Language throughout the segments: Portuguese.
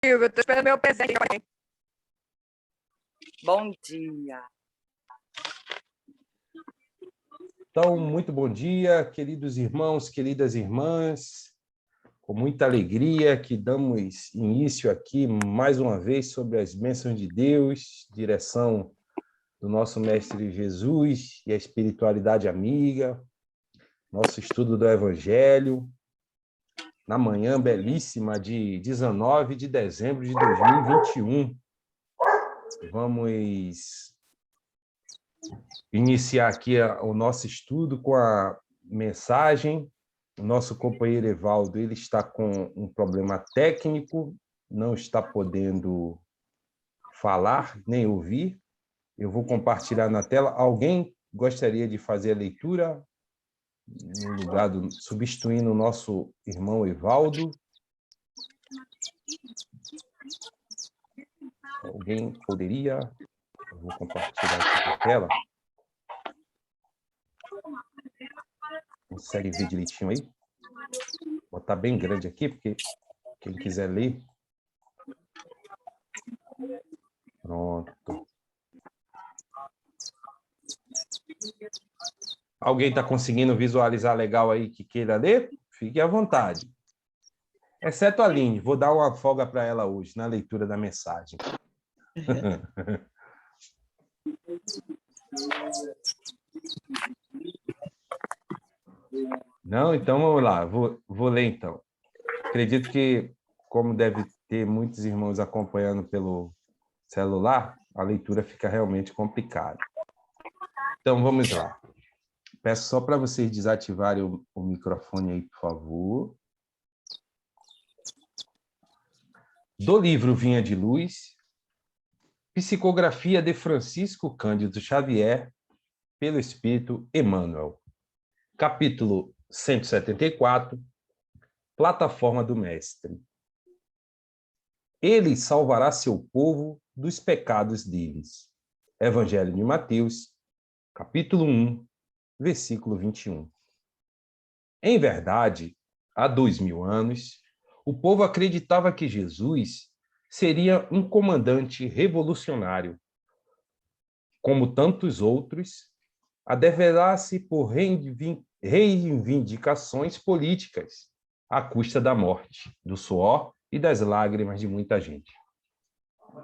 Eu estou esperando meu presente. Bom dia. Então, muito bom dia, queridos irmãos, queridas irmãs. Com muita alegria que damos início aqui, mais uma vez, sobre as bênçãos de Deus, direção do nosso Mestre Jesus e a espiritualidade amiga, nosso estudo do Evangelho, na manhã belíssima de 19 de dezembro de 2021. Vamos iniciar aqui o nosso estudo com a mensagem. O nosso companheiro Evaldo, ele está com um problema técnico, não está podendo falar nem ouvir. Eu vou compartilhar na tela. Alguém gostaria de fazer a leitura no lugar substituindo o nosso irmão Evaldo? Alguém poderia? Eu vou compartilhar aqui na tela. Consegue ver direitinho aí? Vou botar bem grande aqui, porque quem quiser ler. Pronto. Alguém está conseguindo visualizar legal aí que queira ler? Fique à vontade. Exceto a Aline, vou dar uma folga para ela hoje, na leitura da mensagem. Não, então vamos lá, vou ler então. Acredito que, como deve ter muitos irmãos acompanhando pelo celular, a leitura fica realmente complicada. Então vamos lá. Peço só para vocês desativarem o microfone aí, por favor. Do livro Vinha de Luz, Psicografia de Francisco Cândido Xavier, pelo Espírito Emmanuel. Capítulo 174, Plataforma do Mestre. Ele salvará seu povo dos pecados deles. Evangelho de Mateus, capítulo 1, versículo 21. Em verdade, há 2000 anos, o povo acreditava que Jesus seria um comandante revolucionário. Como tantos outros, adeverar-se por reivindicações políticas, à custa da morte, do suor e das lágrimas de muita gente.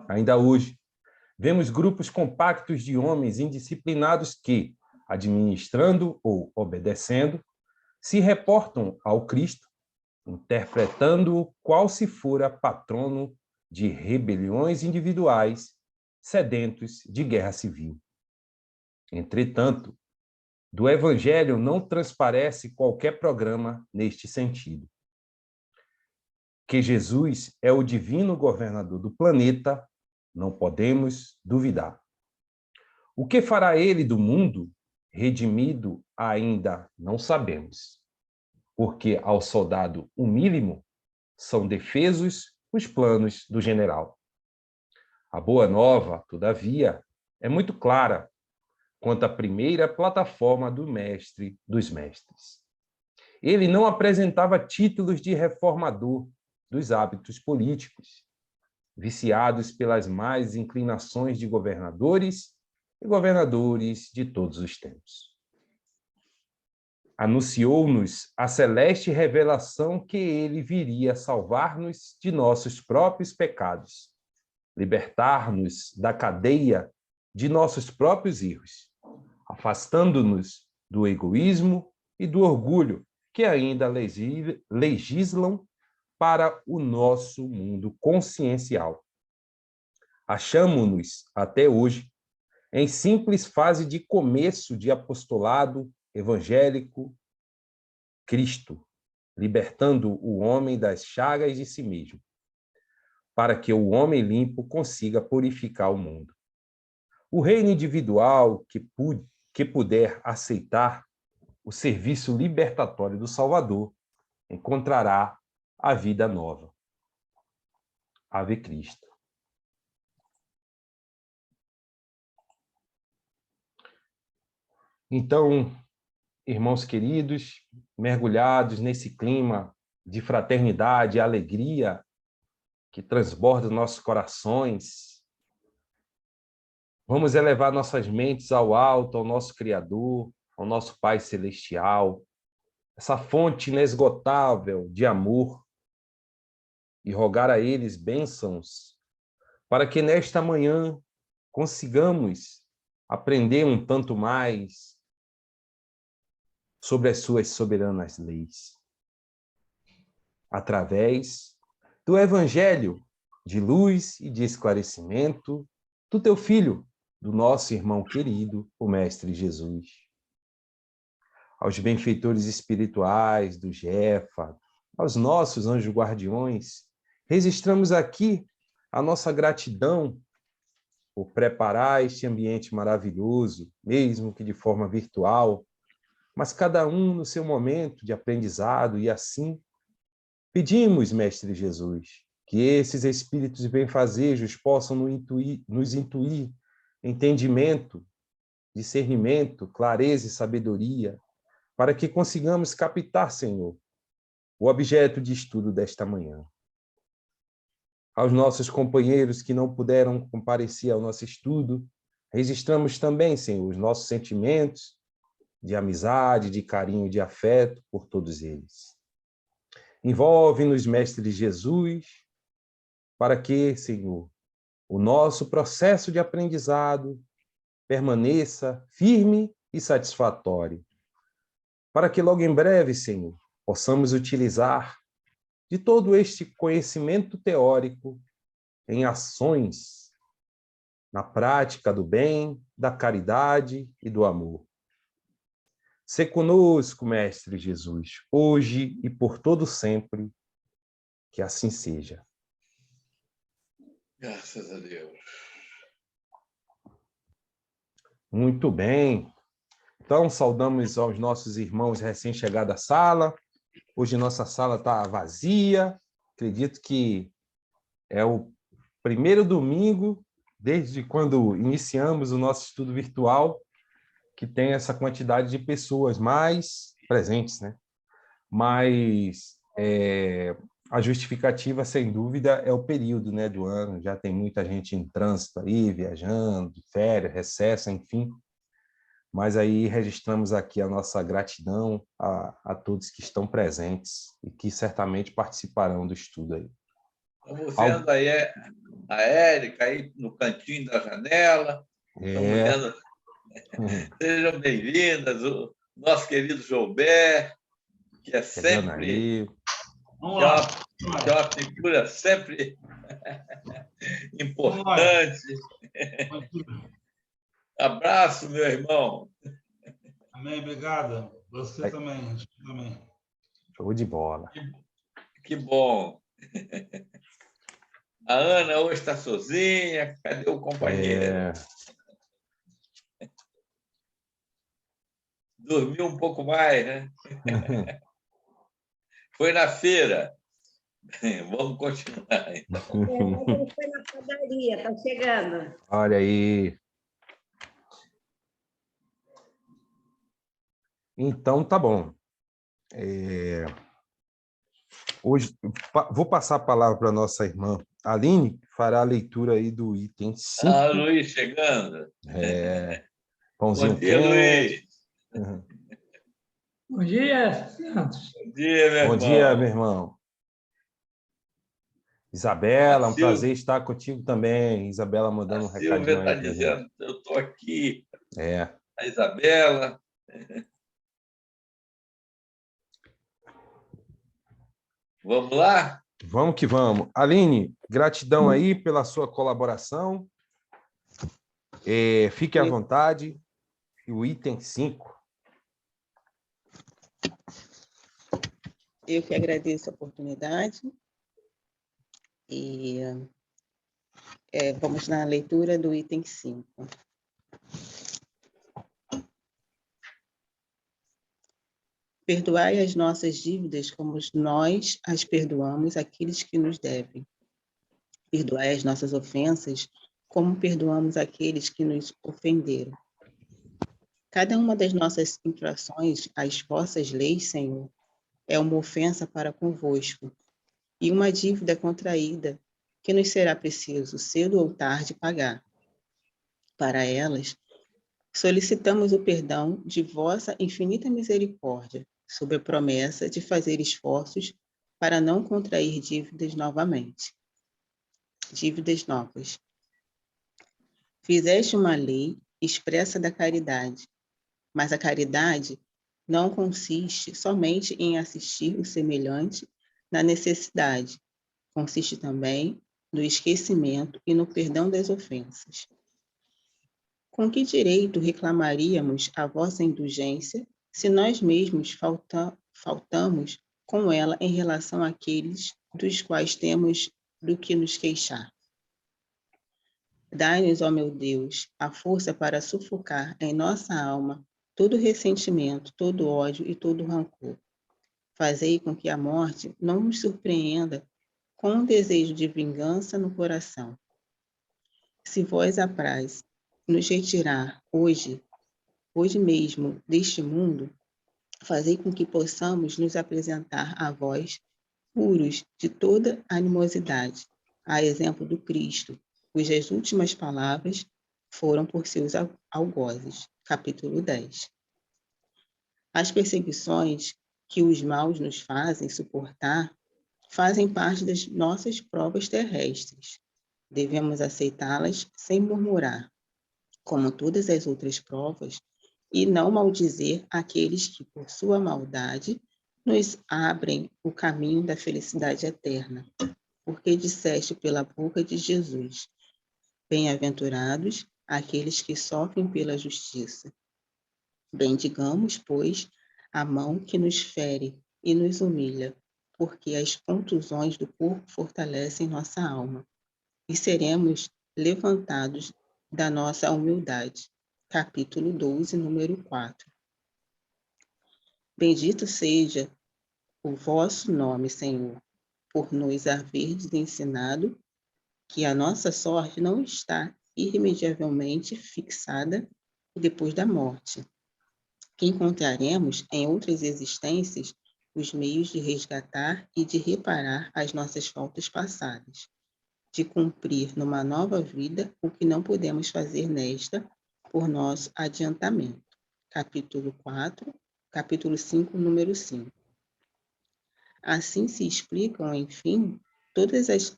Ainda hoje, vemos grupos compactos de homens indisciplinados que, administrando ou obedecendo, se reportam ao Cristo, interpretando-o qual se fora patrono de rebeliões individuais, sedentos de guerra civil. Entretanto, do Evangelho não transparece qualquer programa neste sentido. Que Jesus é o divino governador do planeta, não podemos duvidar. O que fará ele do mundo, redimido, ainda não sabemos. Porque ao soldado humílimo são defesos os planos do general. A boa nova, todavia, é muito clara quanto à primeira plataforma do mestre dos mestres. Ele não apresentava títulos de reformador dos hábitos políticos, viciados pelas más inclinações de governadores e governadores de todos os tempos. Anunciou-nos a celeste revelação que ele viria salvar-nos de nossos próprios pecados, libertar-nos da cadeia de nossos próprios erros, afastando-nos do egoísmo e do orgulho que ainda legislam para o nosso mundo consciencial. Achamo-nos, até hoje, em simples fase de começo de apostolado evangélico, Cristo, libertando o homem das chagas de si mesmo, para que o homem limpo consiga purificar o mundo. O reino individual que puder aceitar o serviço libertatório do Salvador encontrará a vida nova. Ave Cristo. Então, irmãos queridos, mergulhados nesse clima de fraternidade e alegria que transborda nossos corações. Vamos elevar nossas mentes ao alto, ao nosso Criador, ao nosso Pai Celestial, essa fonte inesgotável de amor, e rogar a eles bênçãos, para que nesta manhã consigamos aprender um tanto mais sobre as suas soberanas leis, através do Evangelho de luz e de esclarecimento do teu Filho, do nosso irmão querido, o Mestre Jesus. Aos benfeitores espirituais do Jefa, aos nossos anjos guardiões, registramos aqui a nossa gratidão por preparar este ambiente maravilhoso, mesmo que de forma virtual, mas cada um no seu momento de aprendizado, e assim pedimos, Mestre Jesus, que esses espíritos benfazejos possam nos intuir entendimento, discernimento, clareza e sabedoria, para que consigamos captar, Senhor, o objeto de estudo desta manhã. Aos nossos companheiros que não puderam comparecer ao nosso estudo, registramos também, Senhor, os nossos sentimentos de amizade, de carinho, de afeto por todos eles. Envolve-nos, Mestre Jesus, para que, Senhor, o nosso processo de aprendizado permaneça firme e satisfatório, para que logo em breve, Senhor, possamos utilizar de todo este conhecimento teórico em ações, na prática do bem, da caridade e do amor. Sê conosco, Mestre Jesus, hoje e por todo sempre, que assim seja. Graças a Deus. Muito bem. Então, saudamos aos nossos irmãos recém-chegados à sala. Hoje nossa sala está vazia. Acredito que é o primeiro domingo, desde quando iniciamos o nosso estudo virtual, que tem essa quantidade de pessoas mais presentes, né? Mas a justificativa, sem dúvida, é o período, né, do ano. Já tem muita gente em trânsito aí, viajando, férias, recesso, enfim. Mas aí registramos aqui a nossa gratidão a todos que estão presentes e que certamente participarão do estudo aí. Estamos vendo aí a Érica aí no cantinho da janela. Estamos vendo. Sejam bem-vindas, o nosso querido Joubert, que é sempre que é uma figura sempre importante. Abraço, meu irmão. Amém, obrigado. Você também. Show de bola. Que bom. A Ana hoje está sozinha. Cadê o companheiro? Dormiu um pouco mais, né? Foi na feira. Vamos continuar, então. Foi na padaria, está chegando. Olha aí. Então, tá bom. Hoje, vou passar a palavra para a nossa irmã Aline, que fará a leitura aí do item 5. Ah, Luiz chegando. Pãozinho Bom dia, quente. Luiz. Bom dia, Santos. Bom dia, meu irmão. Bom dia, meu irmão. Isabela, um prazer estar contigo também. Isabela mandando um recadinho Silvia aí. Está dizendo, eu estou aqui. A Isabela. Vamos lá? Vamos que vamos. Aline, gratidão aí pela sua colaboração. Fique à vontade. E o item 5. Eu que agradeço a oportunidade. E vamos na leitura do item 5. Perdoai as nossas dívidas como nós as perdoamos àqueles que nos devem. Perdoai as nossas ofensas como perdoamos àqueles que nos ofenderam. Cada uma das nossas infrações às vossas leis, Senhor, é uma ofensa para convosco e uma dívida contraída que nos será preciso, cedo ou tarde, pagar. Para elas, solicitamos o perdão de vossa infinita misericórdia, sob a promessa de fazer esforços para não contrair dívidas novamente. Dívidas novas. Fizeste uma lei expressa da caridade, mas a caridade não consiste somente em assistir o semelhante na necessidade, consiste também no esquecimento e no perdão das ofensas. Com que direito reclamaríamos a vossa indulgência se nós mesmos faltamos com ela em relação àqueles dos quais temos do que nos queixar? Dai-nos, ó meu Deus, a força para sufocar em nossa alma todo ressentimento, todo ódio e todo rancor. Fazei com que a morte não nos surpreenda com um desejo de vingança no coração. Se vós apraz nos retirar hoje mesmo deste mundo, fazei com que possamos nos apresentar a vós puros de toda animosidade, a exemplo do Cristo, cujas últimas palavras foram por seus algozes. Capítulo 10. As perseguições que os maus nos fazem suportar fazem parte das nossas provas terrestres. Devemos aceitá-las sem murmurar, como todas as outras provas, e não maldizer aqueles que, por sua maldade, nos abrem o caminho da felicidade eterna. Porque disseste pela boca de Jesus: bem-aventurados aqueles que sofrem pela justiça. Bendigamos, pois, a mão que nos fere e nos humilha, porque as contusões do corpo fortalecem nossa alma, e seremos levantados da nossa humildade. Capítulo 12, número 4. Bendito seja o vosso nome, Senhor, por nos haverdes ensinado que a nossa sorte não está irremediavelmente fixada depois da morte, que encontraremos em outras existências os meios de resgatar e de reparar as nossas faltas passadas, de cumprir numa nova vida o que não podemos fazer nesta por nosso adiantamento. Capítulo 4, capítulo 5, número 5. Assim se explicam, enfim, todas as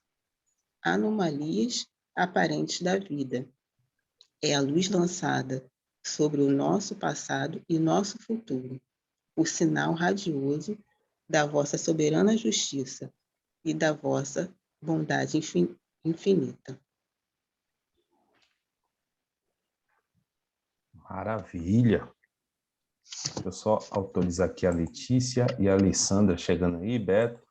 anomalias aparentes da vida. É a luz lançada sobre o nosso passado e nosso futuro, o sinal radioso da vossa soberana justiça e da vossa bondade infinita. Maravilha. Deixa eu só autorizar aqui a Letícia e a Alessandra chegando aí, Beto.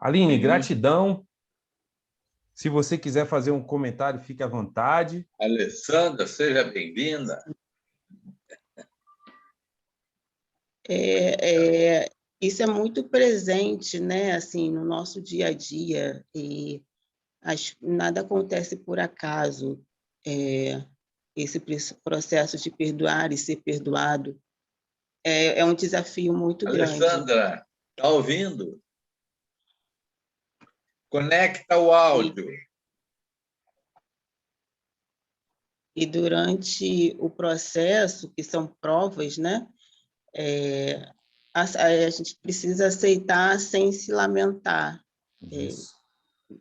Aline, gratidão. Se você quiser fazer um comentário, fique à vontade. Alessandra, seja bem-vinda. Isso é muito presente, né, assim, no nosso dia a dia, e nada acontece por acaso. Esse processo de perdoar e ser perdoado é um desafio muito grande. Alessandra, está ouvindo? Conecta o áudio. E durante o processo, que são provas, né, a gente precisa aceitar sem se lamentar.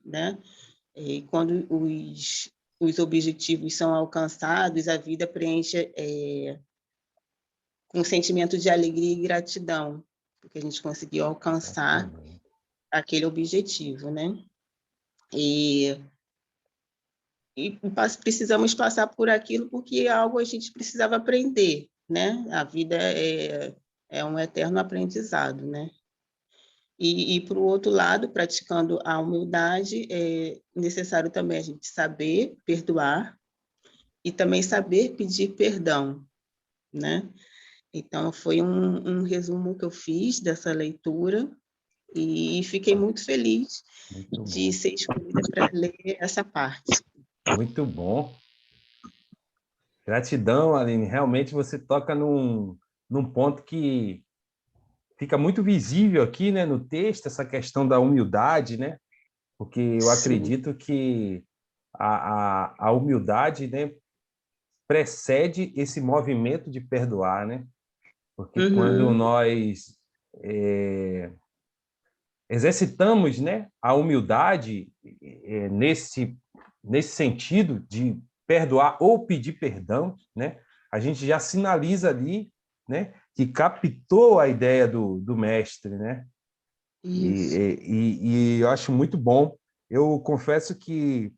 Né? E quando os objetivos são alcançados, a vida preenche com um sentimento de alegria e gratidão, porque a gente conseguiu alcançar aquele objetivo, né? E precisamos passar por aquilo porque é algo a gente precisava aprender, né? A vida é um eterno aprendizado, né? E por outro lado, praticando a humildade, é necessário também a gente saber perdoar e também saber pedir perdão, né? Então, foi um resumo que eu fiz dessa leitura e fiquei muito feliz de ser escolhida para ler essa parte. Muito bom. Gratidão, Aline. Realmente você toca num ponto que fica muito visível aqui, né, no texto, essa questão da humildade, né? Porque eu acredito que a humildade, né, precede esse movimento de perdoar, né? Porque quando nós exercitamos, né, a humildade nesse sentido de perdoar ou pedir perdão, né, a gente já sinaliza ali, né, que captou a ideia do mestre, né? E eu acho muito bom. Eu confesso que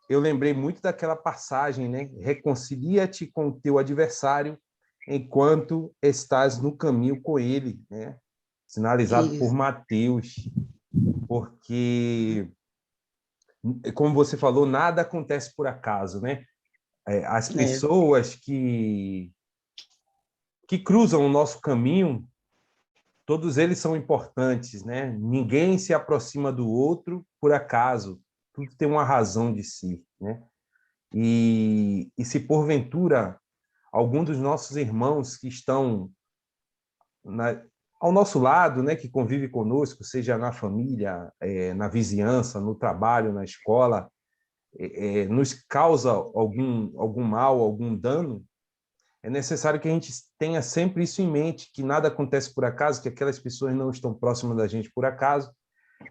eu lembrei muito daquela passagem, né? Reconcilia-te com o teu adversário enquanto estás no caminho com ele, né? Sinalizado por Mateus, porque, como você falou, nada acontece por acaso, né? As pessoas que cruzam o nosso caminho, todos eles são importantes, né? Ninguém se aproxima do outro por acaso, tudo tem uma razão de si, né? E se porventura algum dos nossos irmãos que estão ao nosso lado, né, que convive conosco, seja na família, na vizinhança, no trabalho, na escola, nos causa algum mal, algum dano, é necessário que a gente tenha sempre isso em mente, que nada acontece por acaso, que aquelas pessoas não estão próximas da gente por acaso,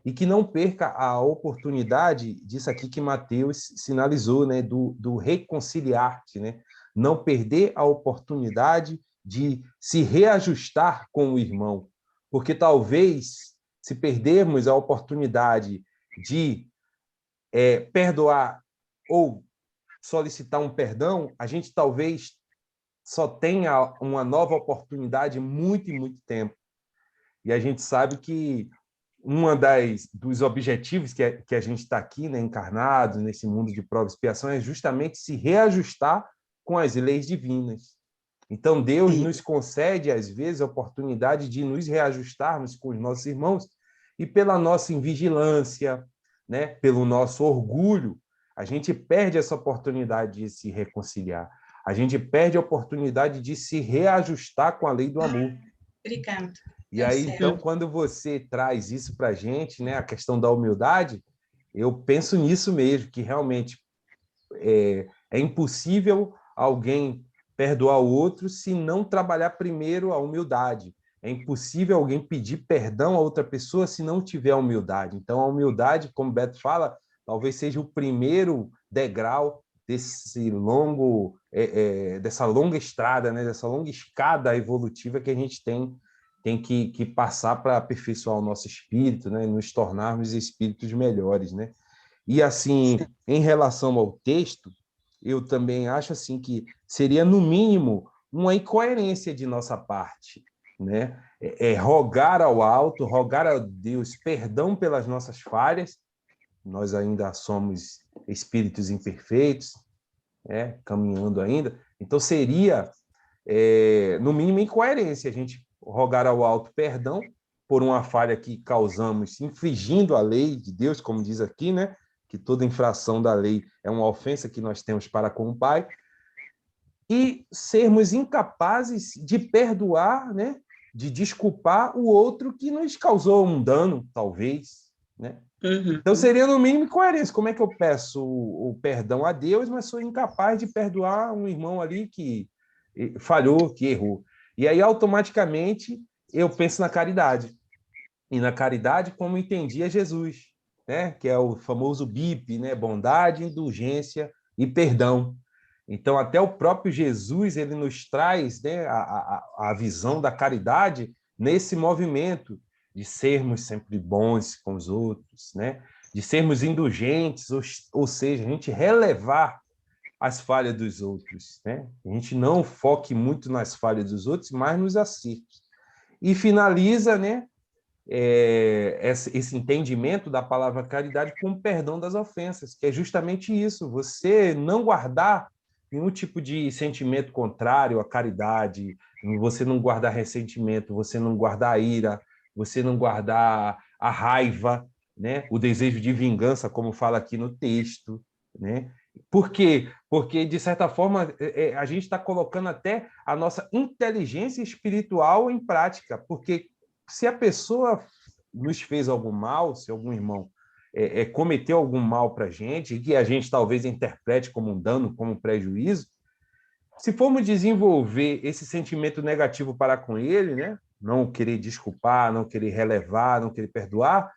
e que não perca a oportunidade disso aqui que Mateus sinalizou, né, do reconciliar-te, né? Não perder a oportunidade de se reajustar com o irmão, porque talvez, se perdermos a oportunidade de perdoar ou solicitar um perdão, a gente talvez só tenha uma nova oportunidade muito e muito tempo. E a gente sabe que dos objetivos que a gente está aqui, né, encarnado nesse mundo de prova e expiação, é justamente se reajustar com as leis divinas. Então, Deus nos concede, às vezes, a oportunidade de nos reajustarmos com os nossos irmãos e pela nossa invigilância, né, pelo nosso orgulho, a gente perde essa oportunidade de se reconciliar. A gente perde a oportunidade de se reajustar com a lei do amor. Obrigada. E aí, então, quando você traz isso para a gente, né, a questão da humildade, eu penso nisso mesmo, que realmente é impossível alguém perdoar o outro se não trabalhar primeiro a humildade. É impossível alguém pedir perdão a outra pessoa se não tiver humildade. Então, a humildade, como o Beto fala, talvez seja o primeiro degrau dessa longa estrada, né, dessa longa escada evolutiva que a gente tem que passar para aperfeiçoar o nosso espírito, né, nos tornarmos espíritos melhores, né? E assim, em relação ao texto, eu também acho assim que seria no mínimo uma incoerência de nossa parte, né? Rogar ao alto, rogar a Deus perdão pelas nossas falhas. Nós ainda somos espíritos imperfeitos, né? Caminhando ainda. Então seria no mínimo incoerência a gente rogar ao alto perdão por uma falha que causamos infringindo a lei de Deus, como diz aqui, né? Que toda infração da lei é uma ofensa que nós temos para com o Pai, e sermos incapazes de perdoar, né? De desculpar o outro que nos causou um dano, talvez, né? Então seria no mínimo incoerência. Como é que eu peço o perdão a Deus, mas sou incapaz de perdoar um irmão ali que falhou, que errou? E aí, automaticamente, eu penso na caridade. E na caridade, como entendia Jesus, né? Que é o famoso BIP, né? Bondade, indulgência e perdão. Então, até o próprio Jesus ele nos traz, né, a visão da caridade nesse movimento de sermos sempre bons com os outros, né? De sermos indulgentes, ou seja, a gente relevar as falhas dos outros, né? A gente não foque muito nas falhas dos outros, mas nos acertos. E finaliza, né, esse entendimento da palavra caridade com o perdão das ofensas, que é justamente isso, você não guardar nenhum tipo de sentimento contrário à caridade, você não guardar ressentimento, você não guardar ira, você não guardar a raiva, né? O desejo de vingança, como fala aqui no texto, né? Por quê? Porque, de certa forma, a gente está colocando até a nossa inteligência espiritual em prática. Porque se a pessoa nos fez algum mal, se algum irmão cometeu algum mal para a gente, e que a gente talvez interprete como um dano, como um prejuízo, se formos desenvolver esse sentimento negativo para com ele, né? Não querer desculpar, não querer relevar, não querer perdoar,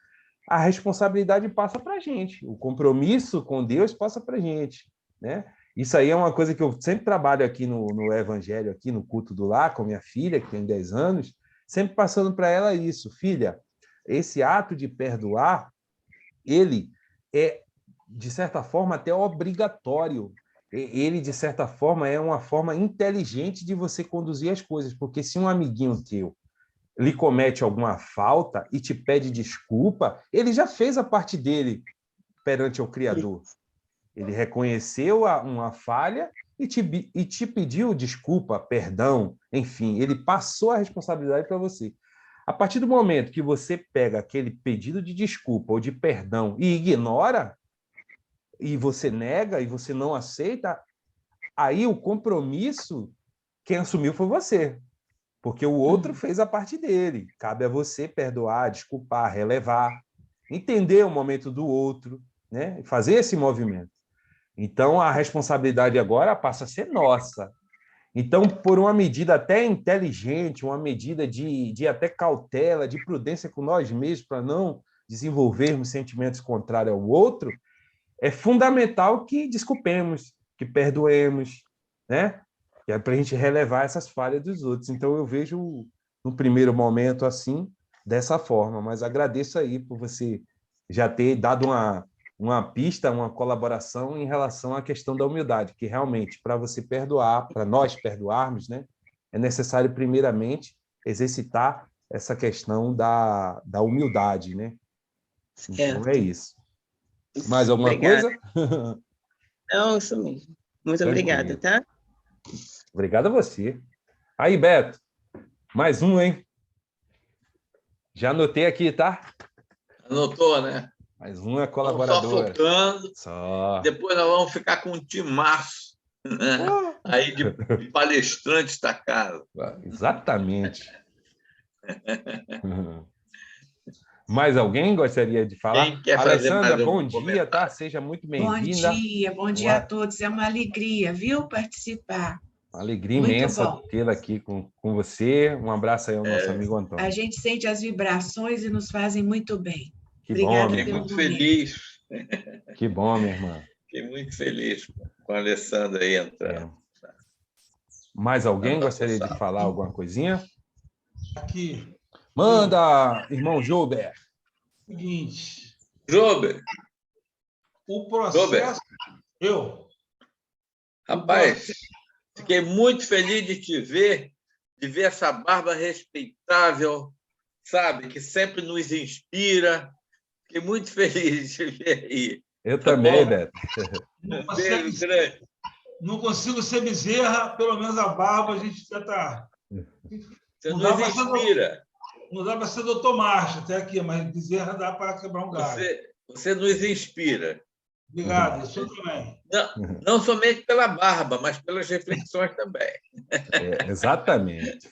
a responsabilidade passa para a gente, o compromisso com Deus passa para a gente, né? Isso aí é uma coisa que eu sempre trabalho aqui no Evangelho, aqui no culto do lar, com minha filha, que tem 10 anos, sempre passando para ela isso. Filha, esse ato de perdoar, ele é, de certa forma, até obrigatório. Ele, de certa forma, é uma forma inteligente de você conduzir as coisas, porque se um amiguinho teu lhe comete alguma falta e te pede desculpa, ele já fez a parte dele perante o Criador. Ele reconheceu uma falha e te pediu desculpa, perdão, enfim, ele passou a responsabilidade para você. A partir do momento que você pega aquele pedido de desculpa ou de perdão e ignora, e você nega, e você não aceita, aí o compromisso, quem assumiu foi você. Porque o outro fez a parte dele. Cabe a você perdoar, desculpar, relevar, entender o momento do outro, né? Fazer esse movimento. Então, a responsabilidade agora passa a ser nossa. Então, por uma medida até inteligente, uma medida de até cautela, de prudência com nós mesmos, para não desenvolvermos sentimentos contrários ao outro, é fundamental que desculpemos, que perdoemos, né? Que é para a gente relevar essas falhas dos outros. Então, eu vejo, no primeiro momento, assim, dessa forma. Mas agradeço aí por você já ter dado uma pista, uma colaboração em relação à questão da humildade, que realmente, para você perdoar, para nós perdoarmos, né, é necessário, primeiramente, exercitar essa questão da humildade, né? Então, é isso. Mais alguma Obrigada. coisa? Não, isso mesmo. Muito obrigada, tá? Obrigado a você. Aí, Beto, mais um, hein? Já anotei aqui, tá? Anotou, né? Mais uma Vamos colaboradora. só focando. Só. Depois nós vamos ficar com um timaço, né? Aí de palestrantes da casa. Exatamente. Mais alguém gostaria de falar? Quem quer fazer Alessandra, mais bom um dia, tá? comentário? Seja muito Bom bem-vinda. dia a todos. É uma alegria, viu, participar. Uma alegria Muito imensa bom. tê-la aqui com você. Um abraço aí ao nosso amigo Antônio. A gente sente as vibrações e nos fazem muito bem. Que Obrigada bom, Fiquei pelo muito momento. feliz. Que bom, minha irmã. Fiquei muito feliz com a Alessandra aí entrando. Mais alguém Anda gostaria pro de saco. falar alguma coisinha? Aqui, Manda, irmão Jober. seguinte, Jober, o processo... rapaz, fiquei muito feliz de te ver, de ver essa barba respeitável, sabe, que sempre nos inspira. Fiquei muito feliz de te ver aí. Eu Tá também, bom? Beto. Um beijo grande. Não consigo ser Bezerra, pelo menos a barba a gente tenta... Você Não nos dá pra ser inspira. Não dá para ser doutor Marcha até aqui, mas Bezerra dá para quebrar um galho. Você nos inspira. Obrigado, o senhor também. Não somente pela barba, mas pelas reflexões também. Exatamente.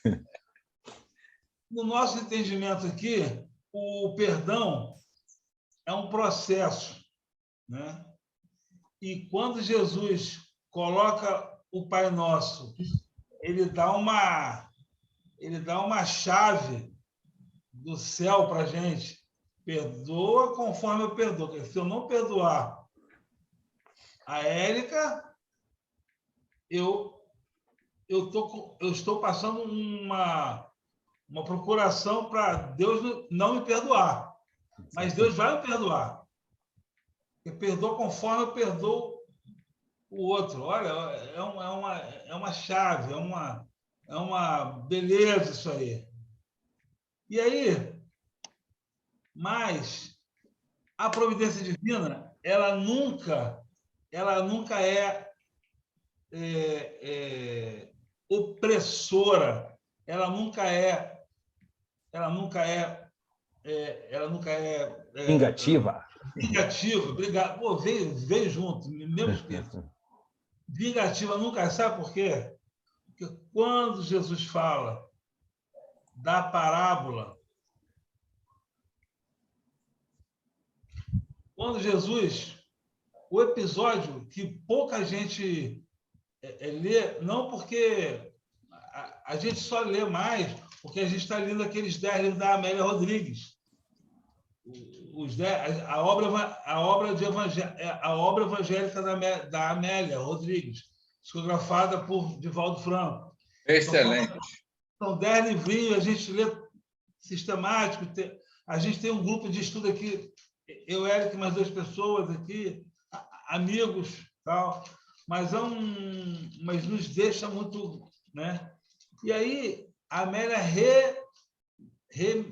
No nosso entendimento aqui, o perdão é um processo, né? E quando Jesus coloca o Pai Nosso, ele dá uma chave do céu para a gente. Perdoa conforme eu perdoo. Porque se eu não perdoar a Érica, eu estou passando uma procuração para Deus não me perdoar. Mas Deus vai me perdoar. Eu perdoo conforme eu perdoo o outro. Olha, é uma chave, é uma beleza isso aí. E aí, mas a providência divina, ela nunca é opressora, ela nunca é Vingativa. Vingativa, obrigado. Pô, veio junto, mesmo espírito. Vingativa nunca, sabe por quê? Porque quando Jesus fala da parábola, quando Jesus, o episódio que pouca gente lê, não porque a gente só lê mais, porque a gente está lendo aqueles 10 livros da Amélia Rodrigues. A obra evangélica da Amélia Rodrigues, psicografada por Divaldo Franco. Excelente. São 10 livrinhos, a gente lê sistemático, a gente tem um grupo de estudo aqui, eu, Eric, mais 2 pessoas aqui, amigos, tal, mas nos deixa muito, né? E aí a Amélia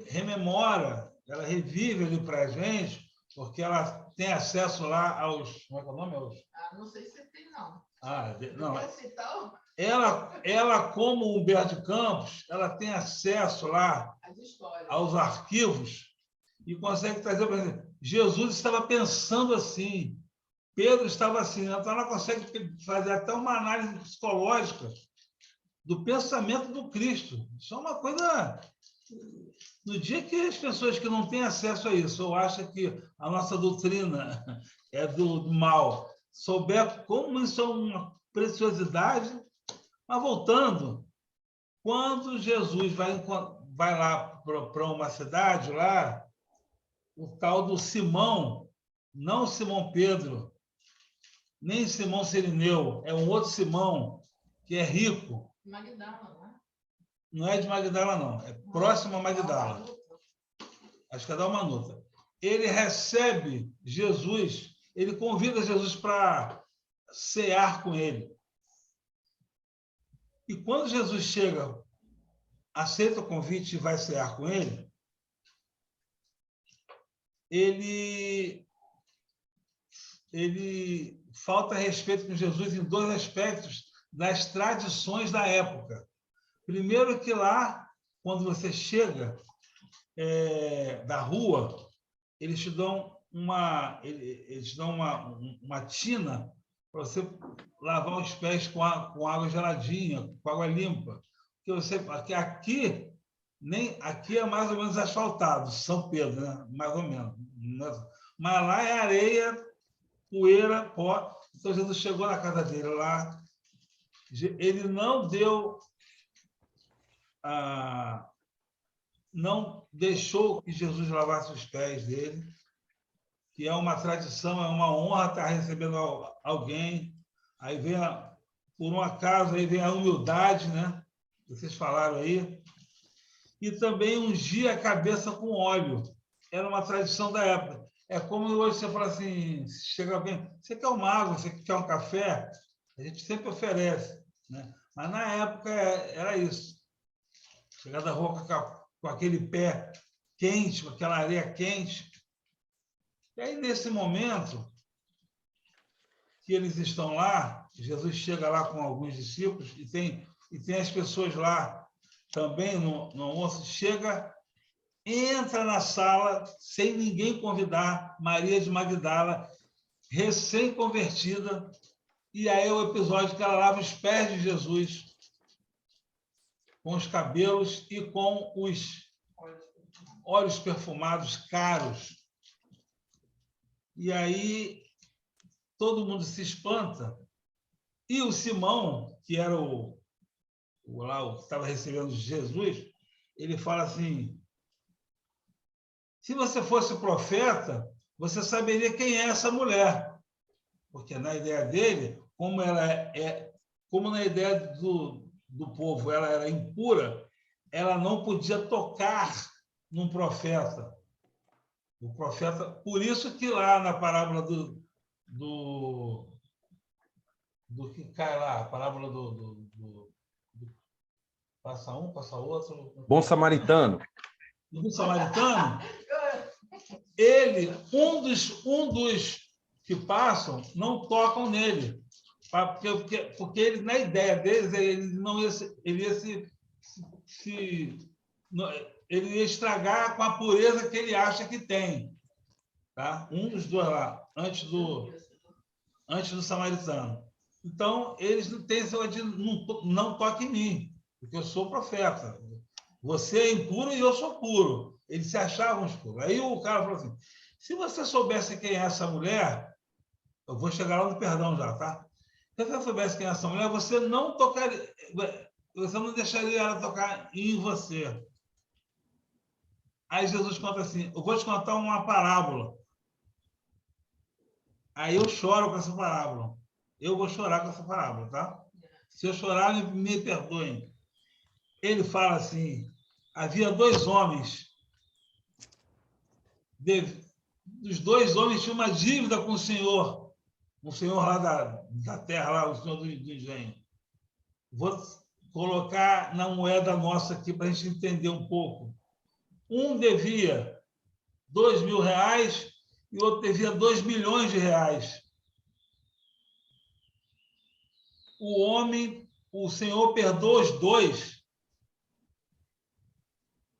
rememora, ela revive ali para a gente, porque ela tem acesso lá aos... Como é que é o nome? Não sei se tem, não. Não. Ela, como Humberto de Campos, ela tem acesso lá aos arquivos e consegue trazer, por exemplo, Jesus estava pensando assim, Pedro estava assim, então ela consegue fazer até uma análise psicológica do pensamento do Cristo. Isso é uma coisa... No dia que as pessoas que não têm acesso a isso, ou acham que a nossa doutrina é do mal, souber como isso é uma preciosidade, mas voltando, quando Jesus vai lá para uma cidade lá, o tal do Simão, não Simão Pedro, nem Simão Cirineu, é um outro Simão que é rico. Magdala, né? Não é de Magdala, não. É próximo a Magdala. Acho que é da Dalmanuta. Ele recebe Jesus, ele convida Jesus para cear com ele. E quando Jesus chega, aceita o convite e vai cear com ele, ele falta respeito com Jesus em 2 aspectos das tradições da época. Primeiro que lá, quando você chega da rua, eles te dão uma tina para você lavar os pés com água geladinha, com água limpa. Porque aqui é mais ou menos asfaltado, São Pedro, né? Mais ou menos. Mas lá é areia, poeira, pó. Então Jesus chegou na casa dele lá, ele não deu não deixou que Jesus lavasse os pés dele, que é uma tradição, é uma honra estar recebendo alguém. Aí vem, por um acaso, aí vem a humildade, né? Vocês falaram aí. E também ungir a cabeça com óleo. Era uma tradição da época. É como hoje você fala assim, chega alguém, você quer uma água, você quer um café? A gente sempre oferece, né? Mas na época era isso. Chegar da rua com aquele pé quente, com aquela areia quente. E aí, nesse momento que eles estão lá, Jesus chega lá com alguns discípulos e tem as pessoas lá também no almoço, entra na sala sem ninguém convidar, Maria de Magdala, recém-convertida, e aí é o episódio que ela lava os pés de Jesus com os cabelos e com os óleos perfumados caros. E aí todo mundo se espanta. E o Simão, que era o que estava recebendo Jesus, ele fala assim, se você fosse profeta, você saberia quem é essa mulher. Porque na ideia dele, como na ideia do povo ela era impura, ela não podia tocar num profeta. O profeta, por isso que lá na parábola do que cai lá, a parábola do passa um, passa outro. Bom Samaritano. Do bom Samaritano, um dos que passam não tocam nele. Porque ele, na ideia deles, ele ia estragar com a pureza que ele acha que tem. tá? Um dos dois lá, antes do samaritano. Então, eles não têm esse negócio de não toque em mim, porque eu sou profeta. Você é impuro e eu sou puro. Eles se achavam impuros. Aí o cara falou assim, se você soubesse quem é essa mulher, eu vou chegar lá no perdão já, tá? Se você soubesse quem é essa mulher, você não deixaria ela tocar em você. Aí Jesus conta assim, eu vou te contar uma parábola. Aí eu choro com essa parábola. Eu vou chorar com essa parábola, tá? Se eu chorar, me perdoem. Ele fala assim, havia dois homens. Os dois homens tinham uma dívida com o senhor lá da terra, lá, o senhor do engenho. Vou colocar na moeda nossa aqui para a gente entender um pouco. Um devia R$2.000 e o outro devia R$2 milhões. O Senhor perdoa os dois.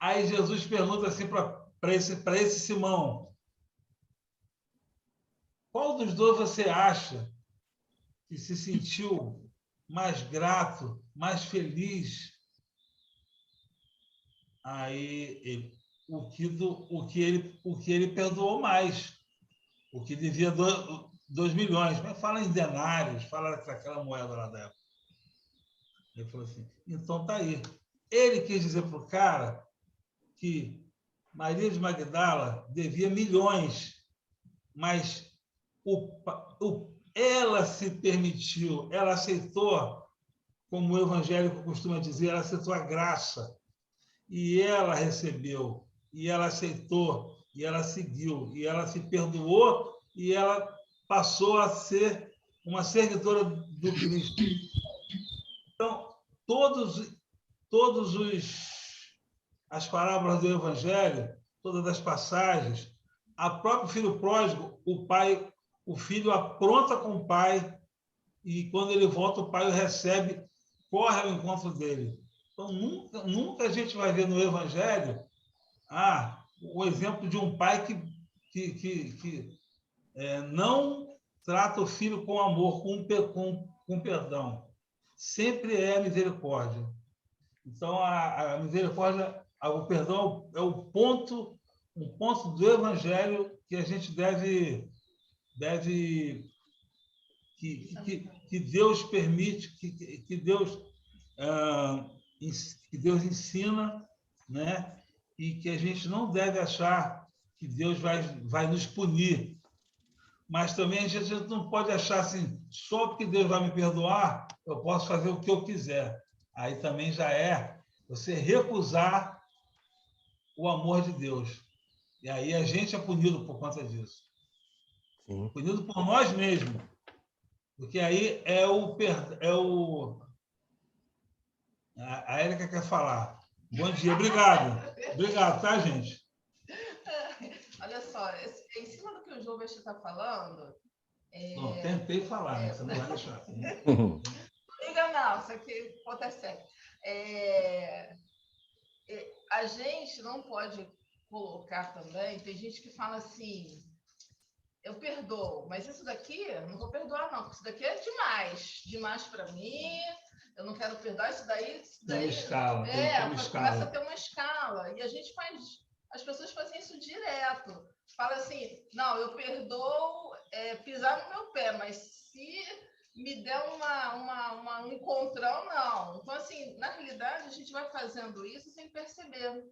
Aí Jesus pergunta assim para esse Simão, qual dos dois você acha que se sentiu mais grato, mais feliz? Aí o que ele perdoou mais, o que devia 2 milhões, mas fala em denários, fala daquela moeda lá da época. Ele falou assim, então tá aí. Ele quis dizer para o cara que Maria de Magdala devia milhões, mas ela se permitiu, ela aceitou, como o evangélico costuma dizer, ela aceitou a graça. E ela recebeu, e ela aceitou, e ela seguiu, e ela se perdoou, e ela passou a ser uma seguidora do Cristo. Então, as parábolas do Evangelho, todas as passagens, a próprio filho pródigo, o filho apronta com o pai, e quando ele volta, o pai o recebe, corre ao encontro dele. Então, nunca a gente vai ver no Evangelho o exemplo de um pai que não trata o filho com amor, com perdão. Sempre é misericórdia. Então, a misericórdia, o perdão é um ponto do Evangelho que a gente deve que Deus permite, que Deus ensina, né? E que a gente não deve achar que Deus vai nos punir. Mas também a gente não pode achar assim, só porque Deus vai me perdoar, eu posso fazer o que eu quiser. Aí também já é você recusar o amor de Deus. E aí a gente é punido por conta disso. Sim. Punido por nós mesmos. Porque aí a Érica quer falar. Bom dia, obrigado. Obrigado, tá, gente? Olha só, em cima do que o João está falando... Não, tentei falar, né? Você não vai deixar. Liga não, isso aqui acontece sempre. A gente não pode colocar também... Tem gente que fala assim... Eu perdoo, mas isso daqui eu não vou perdoar, não, porque isso daqui é demais para mim, eu não quero perdoar isso daí. Tem uma escala. Começa a ter uma escala. E a gente as pessoas fazem isso direto. Fala assim, não, eu perdoo pisar no meu pé, mas se me der um encontrão, não. Então, assim, na realidade, a gente vai fazendo isso sem perceber.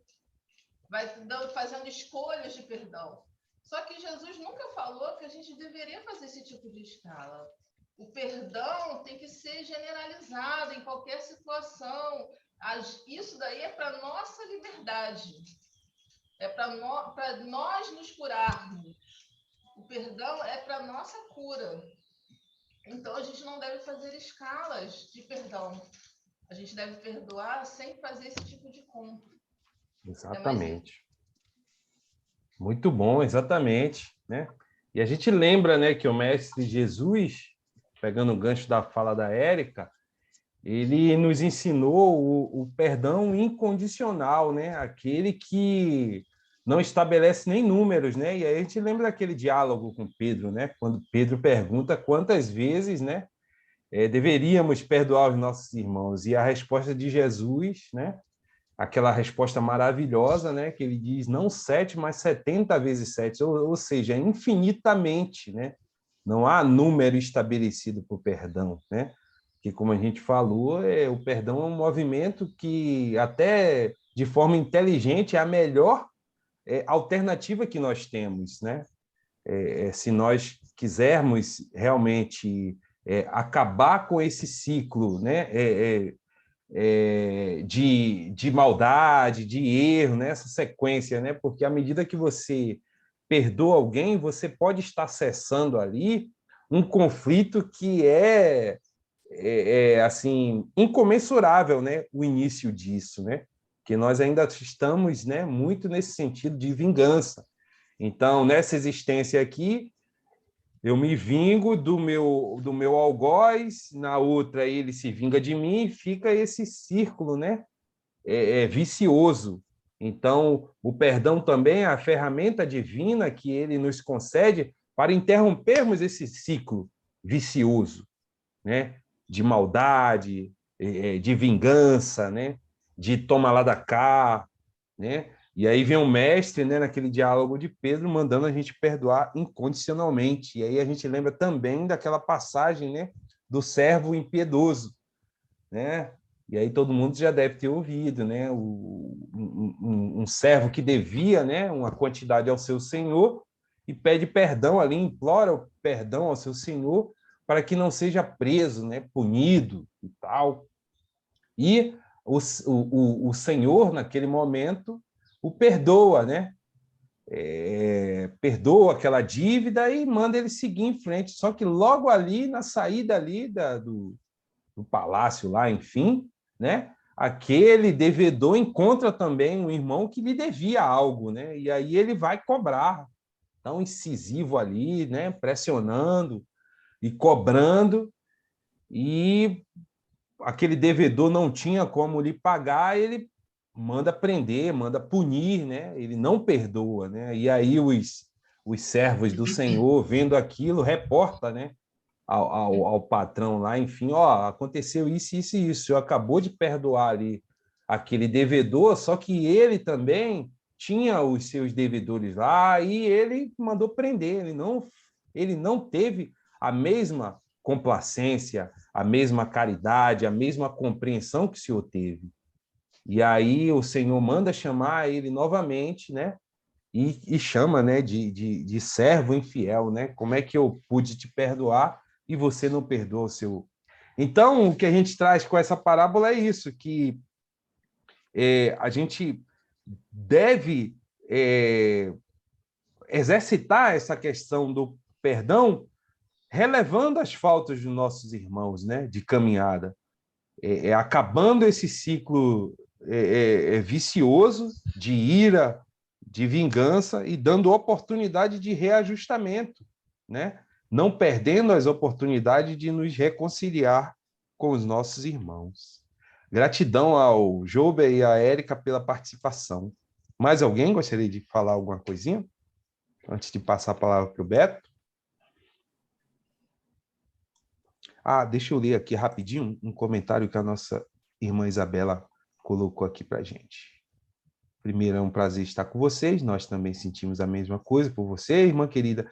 Vai fazendo escolhas de perdão. Só que Jesus nunca falou que a gente deveria fazer esse tipo de escala. O perdão tem que ser generalizado em qualquer situação. Isso daí é para nossa liberdade. É para nós nos curarmos. O perdão é para nossa cura. Então, a gente não deve fazer escalas de perdão. A gente deve perdoar sem fazer esse tipo de conta. Exatamente. Muito bom, exatamente, né? E a gente lembra, né, que o Mestre Jesus, pegando o gancho da fala da Érica, ele nos ensinou o perdão incondicional, né? Aquele que não estabelece nem números, né? E aí a gente lembra daquele diálogo com Pedro, né? Quando Pedro pergunta quantas vezes, né, deveríamos perdoar os nossos irmãos. E a resposta de Jesus, né? Aquela resposta maravilhosa, né? Que ele diz, não 7, mas 70 vezes 7, ou seja, infinitamente, né? Não há número estabelecido para o perdão, né? Que, como a gente falou, o perdão é um movimento que, até de forma inteligente, é a melhor alternativa que nós temos, né? Se nós quisermos realmente acabar com esse ciclo, né? De maldade, de erro, né? Essa sequência, né? Porque à medida que você perdoa alguém, você pode estar acessando ali um conflito que assim incomensurável, né? O início disso, né? Que nós ainda estamos, né? Muito nesse sentido de vingança. Então, nessa existência aqui, eu me vingo do meu algoz, na outra ele se vinga de mim, e fica esse círculo, né? Vicioso. Então, o perdão também é a ferramenta divina que ele nos concede para interrompermos esse ciclo vicioso, né? De maldade, de vingança, né? De toma lá da cá, né? E aí vem o mestre, né, naquele diálogo de Pedro, mandando a gente perdoar incondicionalmente. E aí a gente lembra também daquela passagem, né, do servo impiedoso, né? E aí todo mundo já deve ter ouvido, né? Um servo que devia, né, uma quantidade ao seu senhor e pede perdão ali, implora o perdão ao seu senhor para que não seja preso, né, punido e tal. E o senhor, naquele momento, o perdoa, né? Perdoa aquela dívida e manda ele seguir em frente. Só que logo ali, na saída ali do palácio lá, enfim, né? Aquele devedor encontra também um irmão que lhe devia algo, né? E aí ele vai cobrar, tão incisivo ali, né? Pressionando e cobrando, e aquele devedor não tinha como lhe pagar, ele manda prender, manda punir, né? Ele não perdoa, né? E aí os servos do Senhor, vendo aquilo, reporta, né? Ao patrão lá, enfim, ó, aconteceu isso, isso e isso, o senhor acabou de perdoar ali aquele devedor, só que ele também tinha os seus devedores lá e ele mandou prender, ele não teve a mesma complacência, a mesma caridade, a mesma compreensão que o senhor teve. E aí o Senhor manda chamar ele novamente, né? E chama, né, de servo infiel, né? Como é que eu pude te perdoar e você não perdoa o seu... Então, o que a gente traz com essa parábola é isso, que a gente deve exercitar essa questão do perdão, relevando as faltas dos nossos irmãos, né, de caminhada, acabando esse ciclo vicioso de ira, de vingança e dando oportunidade de reajustamento, né? Não perdendo as oportunidades de nos reconciliar com os nossos irmãos. Gratidão ao Jober e à Érica pela participação. Mais alguém gostaria de falar alguma coisinha? Antes de passar a palavra para o Beto? Deixa eu ler aqui rapidinho um comentário que a nossa irmã Isabela colocou aqui para a gente. Primeiro, é um prazer estar com vocês, nós também sentimos a mesma coisa por você, irmã querida.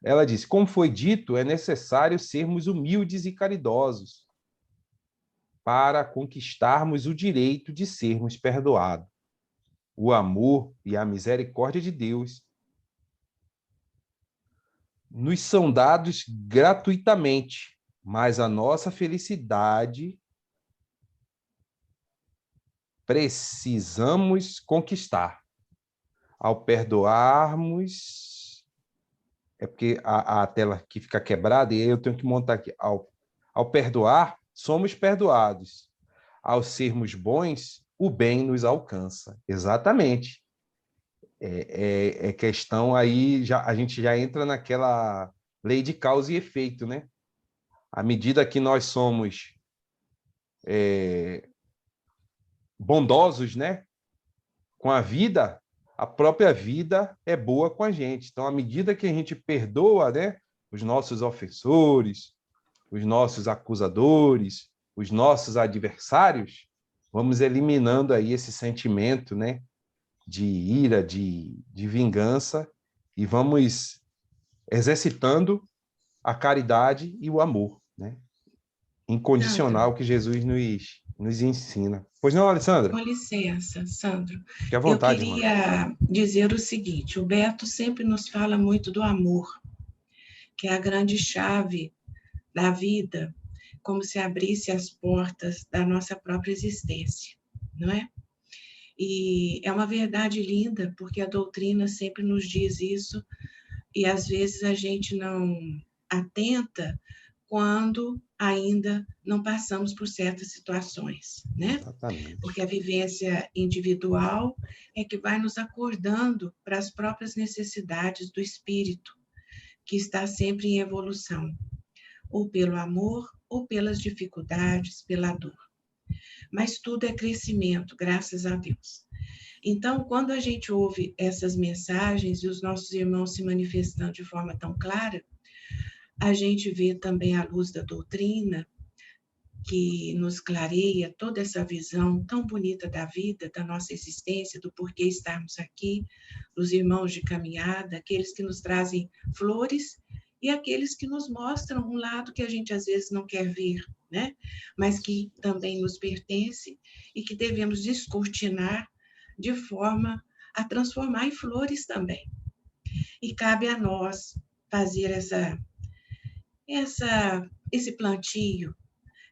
Ela disse, como foi dito, é necessário sermos humildes e caridosos para conquistarmos o direito de sermos perdoados. O amor e a misericórdia de Deus nos são dados gratuitamente, mas a nossa felicidade precisamos conquistar. Ao perdoarmos... É porque a tela aqui fica quebrada e eu tenho que montar aqui. Ao perdoar, somos perdoados. Ao sermos bons, o bem nos alcança. Exatamente. É questão aí, a gente já entra naquela lei de causa e efeito, né? À medida que nós somos bondosos, né, com a vida, a própria vida é boa com a gente. Então, à medida que a gente perdoa, né, os nossos ofensores, os nossos acusadores, os nossos adversários, vamos eliminando aí esse sentimento, né, de ira, de vingança, e vamos exercitando a caridade e o amor, né, incondicional que Jesus nos ensina. Pois não, Alessandra? Com licença, Sandro. Fique à vontade, Eu queria irmã. dizer o seguinte, o Beto sempre nos fala muito do amor, que é a grande chave da vida, como se abrisse as portas da nossa própria existência, não é? E é uma verdade linda, porque a doutrina sempre nos diz isso, e às vezes a gente não atenta quando ainda não passamos por certas situações, né? Exatamente. Porque a vivência individual é que vai nos acordando para as próprias necessidades do espírito, que está sempre em evolução, ou pelo amor, ou pelas dificuldades, pela dor. Mas tudo é crescimento, graças a Deus. Então, quando a gente ouve essas mensagens e os nossos irmãos se manifestando de forma tão clara, a gente vê também a luz da doutrina, que nos clareia toda essa visão tão bonita da vida, da nossa existência, do porquê estarmos aqui, dos irmãos de caminhada, aqueles que nos trazem flores e aqueles que nos mostram um lado que a gente às vezes não quer ver, né? Mas que também nos pertence e que devemos descortinar de forma a transformar em flores também. E cabe a nós fazer esse plantio,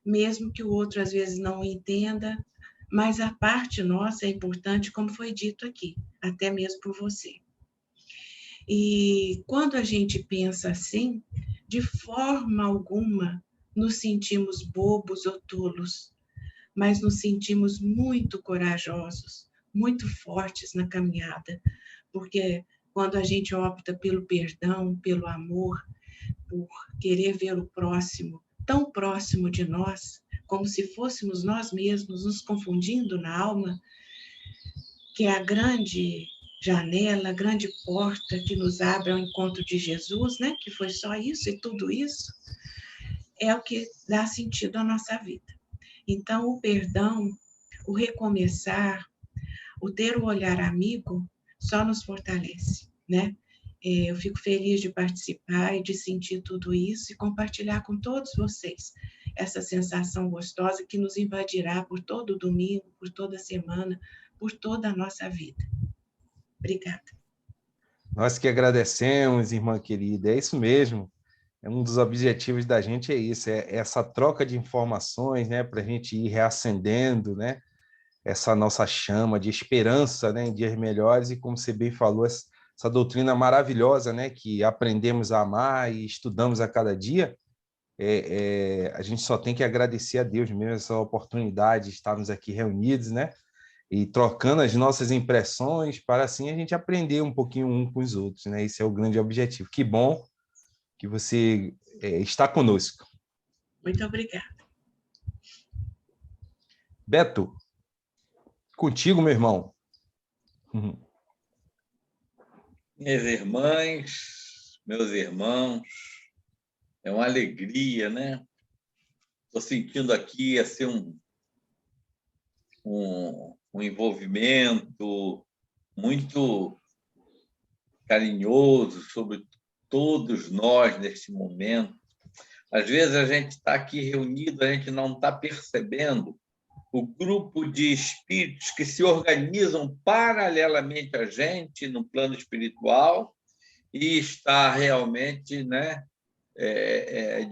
mesmo que o outro às vezes não entenda, mas a parte nossa é importante, como foi dito aqui, até mesmo por você. E quando a gente pensa assim, de forma alguma nos sentimos bobos ou tolos, mas nos sentimos muito corajosos, muito fortes na caminhada, porque quando a gente opta pelo perdão, pelo amor, por querer ver o próximo tão próximo de nós, como se fôssemos nós mesmos, nos confundindo na alma, que é a grande janela, a grande porta que nos abre ao encontro de Jesus, né? Que foi só isso e tudo isso, é o que dá sentido à nossa vida. Então, o perdão, o recomeçar, o ter o olhar amigo, só nos fortalece, né? Eu fico feliz de participar e de sentir tudo isso e compartilhar com todos vocês essa sensação gostosa que nos invadirá por todo o domingo, por toda a semana, por toda a nossa vida. Obrigada. Nós que agradecemos, irmã querida, é isso mesmo. Um dos objetivos da gente é isso, é essa troca de informações, né, para a gente ir reacendendo, né, essa nossa chama de esperança, né, em dias melhores, e como você bem falou, essa doutrina maravilhosa, né, que aprendemos a amar e estudamos a cada dia, a gente só tem que agradecer a Deus mesmo essa oportunidade de estarmos aqui reunidos, né, e trocando as nossas impressões para assim a gente aprender um pouquinho um com os outros, né? Esse é o grande objetivo. Que bom que você está conosco. Muito obrigada. Beto, contigo, meu irmão. Minhas irmãs, meus irmãos, é uma alegria, né? Estou sentindo aqui assim, um envolvimento muito carinhoso sobre todos nós neste momento. Às vezes a gente está aqui reunido, a gente não está percebendo o grupo de espíritos que se organizam paralelamente a gente no plano espiritual e está realmente, né,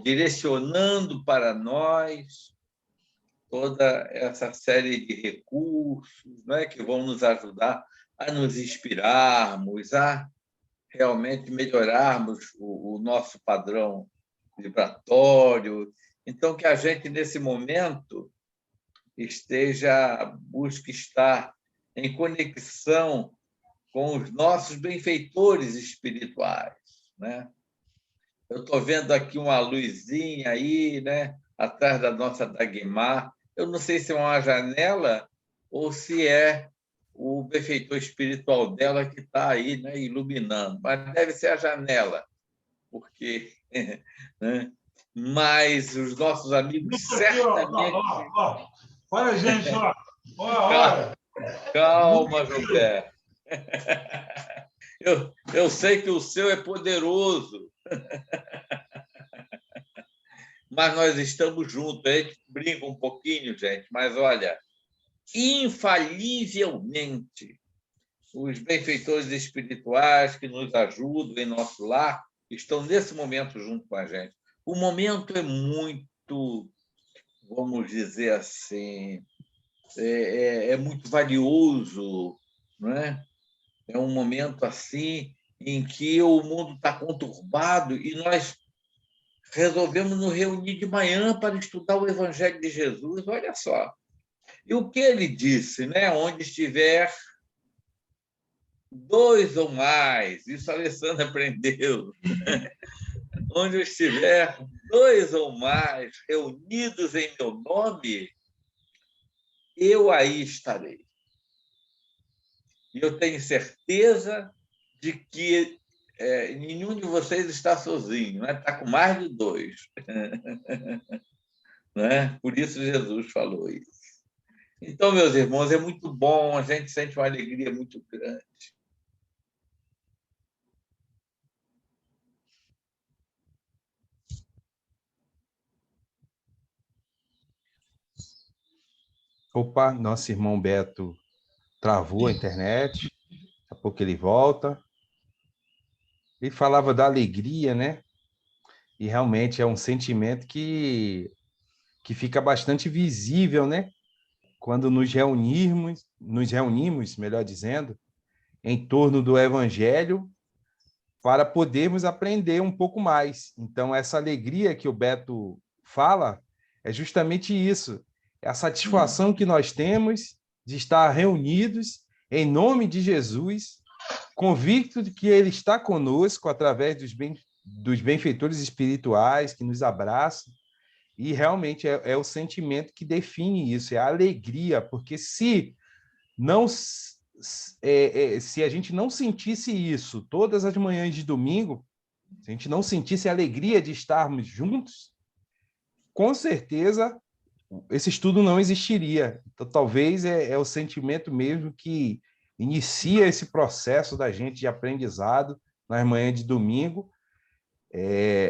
direcionando para nós toda essa série de recursos, né, que vão nos ajudar a nos inspirarmos, a realmente melhorarmos o nosso padrão vibratório. Então, que a gente, nesse momento, busque estar em conexão com os nossos benfeitores espirituais, né? Eu estou vendo aqui uma luzinha aí, né, atrás da nossa Dagmar. Eu não sei se é uma janela ou se é o benfeitor espiritual dela que está aí, né, iluminando. Mas deve ser a janela, porque... né? Mas os nossos amigos Isso aqui, certamente... Olha, gente, ó. Olha. Calma, Gilberto. Eu sei que o seu é poderoso, mas nós estamos juntos. A gente brinca um pouquinho, gente, mas olha, infalivelmente, os benfeitores espirituais que nos ajudam em nosso lar estão nesse momento junto com a gente. O momento é muito, vamos dizer assim, é muito valioso, não é? É um momento assim em que o mundo está conturbado e nós resolvemos nos reunir de manhã para estudar o Evangelho de Jesus. Olha só. E o que ele disse, né? Onde estiver dois ou mais, isso a Alessandra aprendeu. Onde estiver dois ou mais reunidos em meu nome, eu aí estarei. E eu tenho certeza de que nenhum de vocês está sozinho, né? Está com mais de dois. Né? Por isso Jesus falou isso. Então, meus irmãos, é muito bom, a gente sente uma alegria muito grande. Opa, nosso irmão Beto travou a internet, daqui a pouco ele volta. Ele falava da alegria, né? E realmente é um sentimento que fica bastante visível, né? Quando nos reunimos, melhor dizendo, em torno do Evangelho para podermos aprender um pouco mais. Então, essa alegria que o Beto fala é justamente isso, é a satisfação que nós temos de estar reunidos em nome de Jesus, convicto de que Ele está conosco através dos benfeitores espirituais que nos abraçam, e realmente é o sentimento que define isso, é a alegria, porque se a gente não sentisse isso todas as manhãs de domingo, se a gente não sentisse a alegria de estarmos juntos, com certeza esse estudo não existiria. Então, talvez é o sentimento mesmo que inicia esse processo da gente de aprendizado nas manhãs de domingo.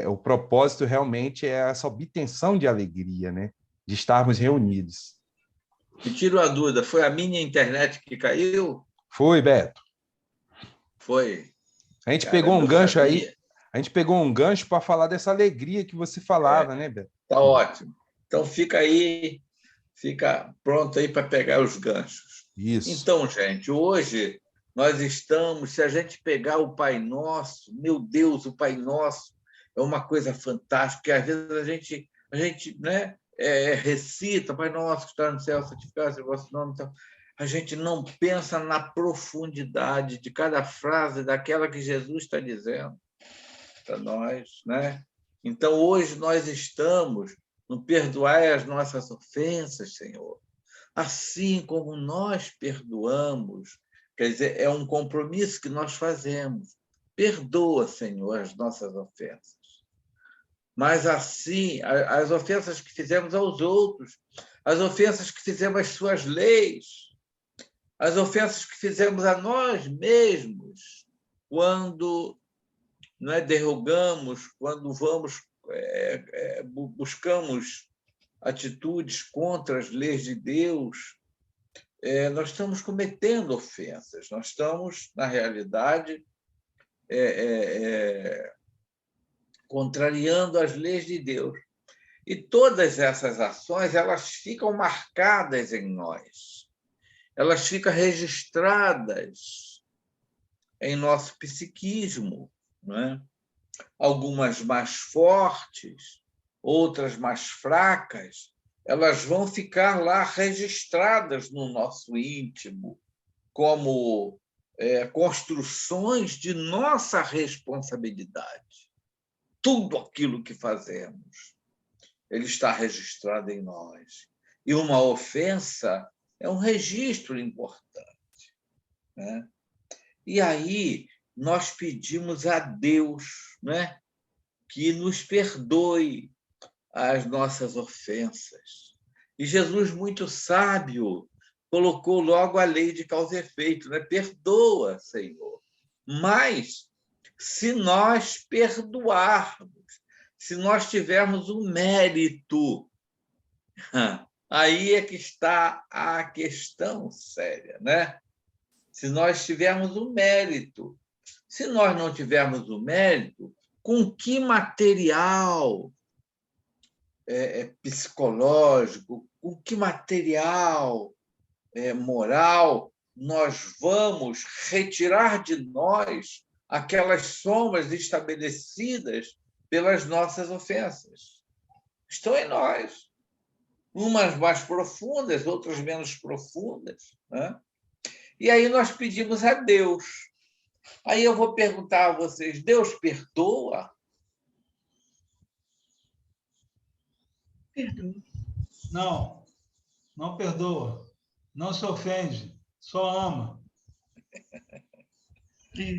O propósito realmente é essa obtenção de alegria, né? De estarmos reunidos. Me tiro a dúvida, foi a minha internet que caiu? Foi, Beto. Foi. A gente pegou um gancho aí. A gente pegou um gancho para falar dessa alegria que você falava, né, Beto? Tá ótimo. Então fica pronto aí para pegar os ganchos. Isso. Então, gente, hoje nós estamos, se a gente pegar o Pai Nosso, meu Deus, o Pai Nosso é uma coisa fantástica, que às vezes a gente né, recita, Pai Nosso que está no céu, santificado seja o vosso nome, então, a gente não pensa na profundidade de cada frase daquela que Jesus está dizendo para nós, né? Então, hoje nós estamos no perdoai as nossas ofensas, Senhor, assim como nós perdoamos. Quer dizer, é um compromisso que nós fazemos. Perdoa, Senhor, as nossas ofensas. Mas assim, as ofensas que fizemos aos outros, as ofensas que fizemos às suas leis, as ofensas que fizemos a nós mesmos, quando derrogamos, quando buscamos atitudes contra as leis de Deus, nós estamos cometendo ofensas, nós estamos, na realidade, contrariando as leis de Deus. E todas essas ações, elas ficam marcadas em nós, elas ficam registradas em nosso psiquismo, não é? Algumas mais fortes, outras mais fracas, elas vão ficar lá registradas no nosso íntimo como construções de nossa responsabilidade. Tudo aquilo que fazemos, ele está registrado em nós. E uma ofensa é um registro importante. né? E aí nós pedimos a Deus, né, que nos perdoe as nossas ofensas. E Jesus, muito sábio, colocou logo a lei de causa e efeito, né? Perdoa, Senhor. Mas, se nós perdoarmos, se nós tivermos um mérito, aí é que está a questão séria, né? Se nós tivermos um mérito. Se nós não tivermos o mérito, com que material psicológico, com que material moral nós vamos retirar de nós aquelas sombras estabelecidas pelas nossas ofensas? Estão em nós. Umas mais profundas, outras menos profundas, né? E aí nós pedimos a Deus. Aí eu vou perguntar a vocês, Deus perdoa? Perdoa. Não, não perdoa. Não se ofende, só ama.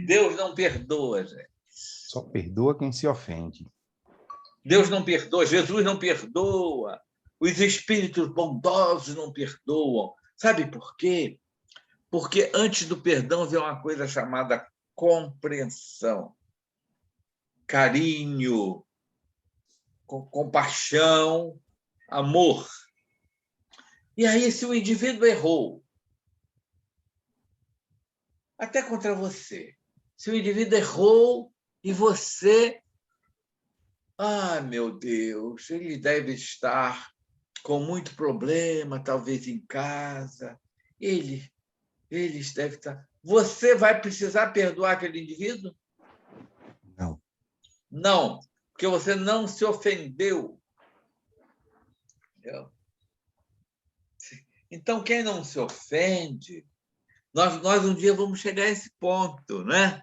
Deus não perdoa, gente. Só perdoa quem se ofende. Deus não perdoa, Jesus não perdoa, os espíritos bondosos não perdoam. Sabe por quê? Porque antes do perdão vem uma coisa chamada compreensão, carinho, compaixão, amor. E aí, se o indivíduo errou, até contra você, se o indivíduo errou e você... Ah, meu Deus, ele deve estar com muito problema, talvez em casa. Eles devem estar... Você vai precisar perdoar aquele indivíduo? Não. Não, porque você não se ofendeu. Entendeu? Então, quem não se ofende, nós um dia vamos chegar a esse ponto, né?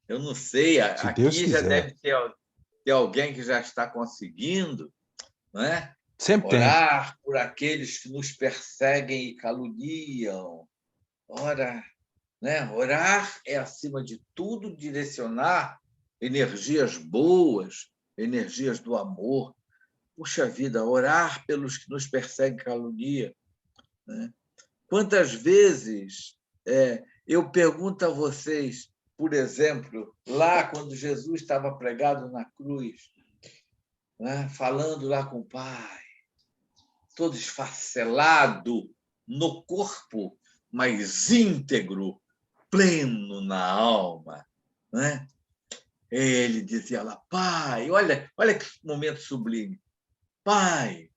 Eu não sei, aqui já deve ter alguém que já está conseguindo, não é? Sempre orar por aqueles que nos perseguem e caluniam. Ora, né? Orar é, acima de tudo, direcionar energias boas, energias do amor. Puxa vida, orar pelos que nos perseguem e caluniam, né? Quantas vezes eu pergunto a vocês, por exemplo, lá quando Jesus estava pregado na cruz, né, falando lá com o Pai, todo esfacelado no corpo, mas íntegro, pleno na alma, né? Ele dizia lá, Pai, olha que momento sublime. Pai,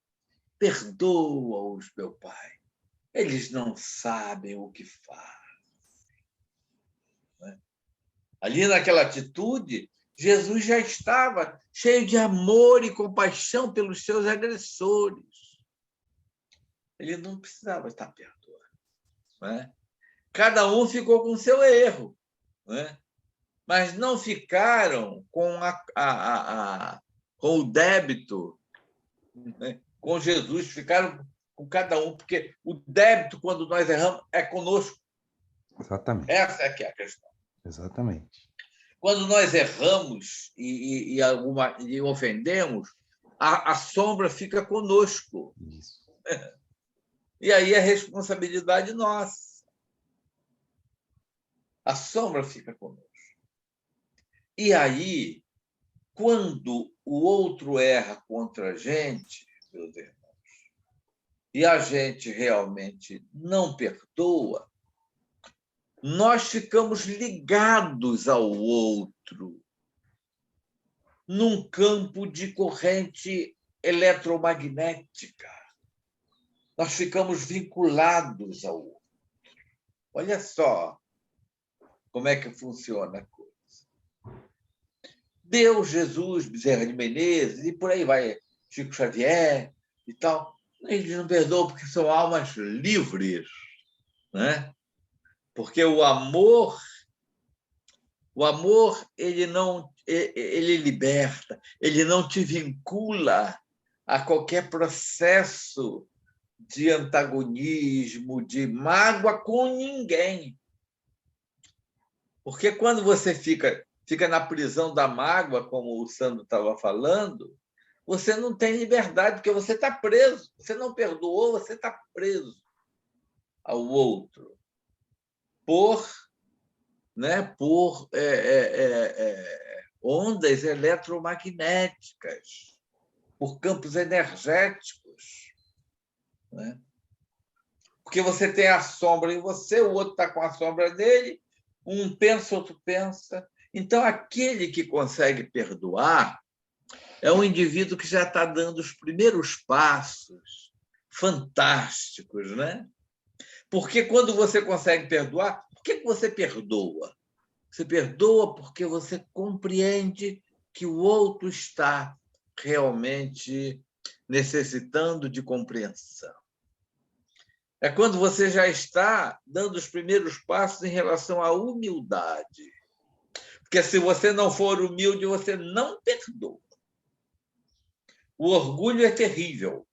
perdoa-os, meu Pai. Eles não sabem o que fazem. Né? Ali naquela atitude, Jesus já estava cheio de amor e compaixão pelos seus agressores. Ele não precisava estar perdoando. Né? Cada um ficou com o seu erro, né? Mas não ficaram com o débito, né? Com Jesus, ficaram com cada um, porque o débito, quando nós erramos, é conosco. Exatamente. Essa é que é a questão. Exatamente. Quando nós erramos e ofendemos, a sombra fica conosco. Isso. E aí é responsabilidade nossa. A sombra fica conosco. E aí, quando o outro erra contra a gente, meus irmãos, e a gente realmente não perdoa, nós ficamos ligados ao outro num campo de corrente eletromagnética. Nós ficamos vinculados ao outro. Olha só como é que funciona a coisa. Deus, Jesus, Bezerra de Menezes, e por aí vai, Chico Xavier e tal, eles não perdoam porque são almas livres, né? Porque o amor ele liberta, ele não te vincula a qualquer processo de antagonismo, de mágoa com ninguém. Porque quando você fica na prisão da mágoa, como o Sandro estava falando, você não tem liberdade, porque você está preso. Você não perdoou, você está preso ao outro por ondas eletromagnéticas, por campos energéticos. Né? Porque você tem a sombra em você, o outro está com a sombra dele, um pensa, outro pensa. Então, aquele que consegue perdoar é um indivíduo que já está dando os primeiros passos fantásticos, né? Porque quando você consegue perdoar, por que você perdoa? Você perdoa porque você compreende que o outro está realmente necessitando de compreensão. É quando você já está dando os primeiros passos em relação à humildade. Porque se você não for humilde, você não perdoa. O orgulho é terrível.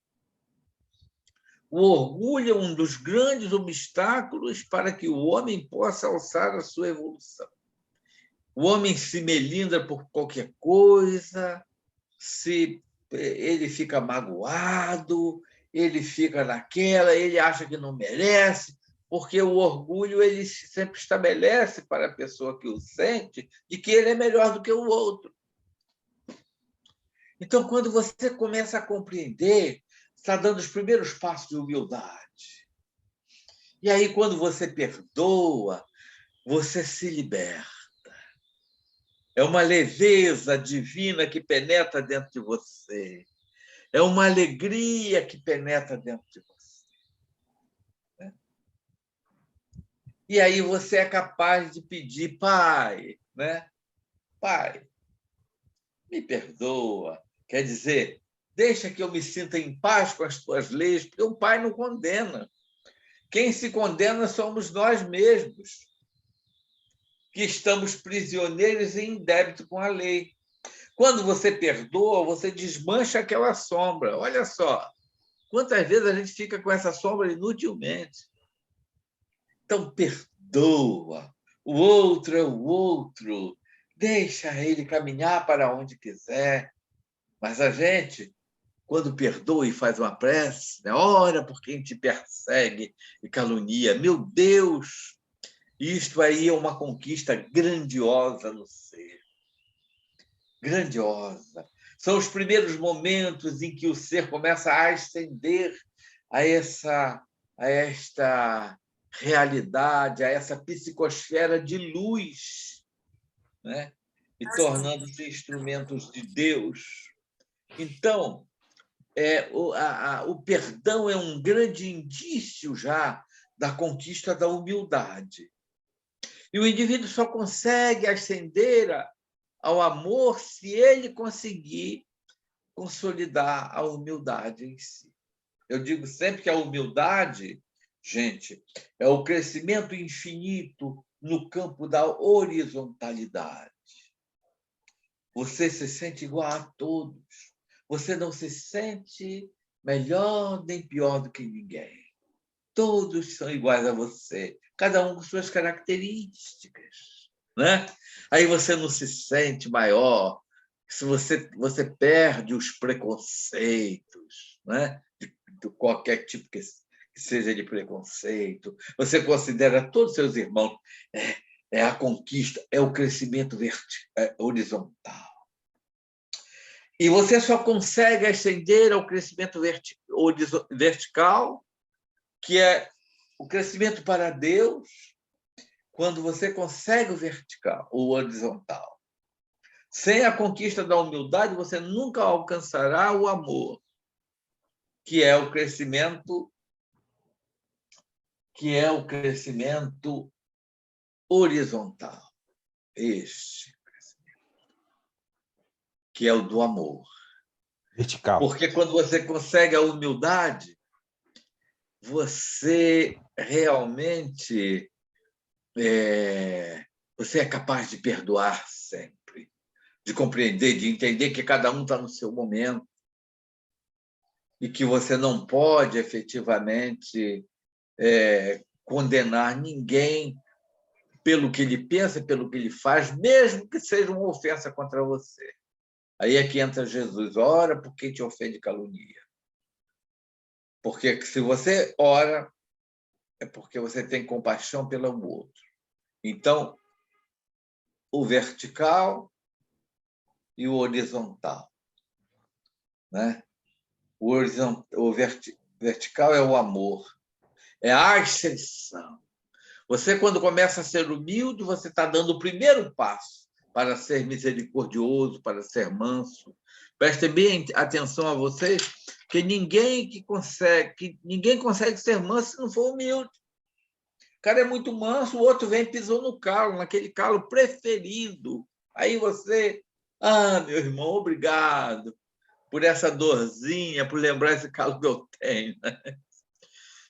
O orgulho é um dos grandes obstáculos para que o homem possa alçar a sua evolução. O homem se melindra por qualquer coisa, ele fica magoado, ele fica naquela, ele acha que não merece, porque o orgulho ele sempre estabelece para a pessoa que o sente de que ele é melhor do que o outro. Então, quando você começa a compreender, está dando os primeiros passos de humildade. E aí, quando você perdoa, você se liberta. É uma leveza divina que penetra dentro de você. É uma alegria que penetra dentro de você. E aí você é capaz de pedir, Pai, Pai, me perdoa. Quer dizer, deixa que eu me sinta em paz com as tuas leis, porque o Pai não condena. Quem se condena somos nós mesmos, que estamos prisioneiros e em débito com a lei. Quando você perdoa, você desmancha aquela sombra. Olha só, quantas vezes a gente fica com essa sombra inutilmente. Então, perdoa. O outro é o outro. Deixa ele caminhar para onde quiser. Mas a gente, quando perdoa e faz uma prece, ora por quem te persegue e calunia. Meu Deus, isto aí é uma conquista grandiosa no ser. Grandiosa. São os primeiros momentos em que o ser começa a ascender a esta realidade, a essa psicosfera de luz, né? E tornando-se instrumentos de Deus. Então, o perdão é um grande indício já da conquista da humildade. E o indivíduo só consegue ascender ao amor se ele conseguir consolidar a humildade em si. Eu digo sempre que a humildade, gente, é o crescimento infinito no campo da horizontalidade. Você se sente igual a todos. Você não se sente melhor nem pior do que ninguém. Todos são iguais a você, cada um com suas características, né? Aí você não se sente maior, se você perde os preconceitos, né? De qualquer tipo que seja de preconceito. Você considera todos os seus irmãos. É a conquista, é o crescimento horizontal. E você só consegue ascender ao crescimento vertical, que é o crescimento para Deus, quando você consegue o vertical, o horizontal. Sem a conquista da humildade, você nunca alcançará o amor, que é o crescimento horizontal. Este crescimento, que é o do amor. Vertical. Porque quando você consegue a humildade, você realmente você é capaz de perdoar sempre, de compreender, de entender que cada um está no seu momento. e que você não pode efetivamente condenar ninguém pelo que ele pensa, pelo que ele faz, mesmo que seja uma ofensa contra você. Aí é que entra Jesus. Ora por quem te ofende e calunia. Porque se você ora, é porque você tem compaixão pelo outro. Então, o vertical e o horizontal. Né? O vertical é o amor, é a ascensão. Você, quando começa a ser humilde, você está dando o primeiro passo para ser misericordioso, para ser manso. Prestem bem atenção a vocês, que ninguém consegue ser manso se não for humilde. O cara é muito manso, o outro vem e pisou no calo, naquele calo preferido. Aí você, meu irmão, obrigado por essa dorzinha, por lembrar esse calo que eu tenho.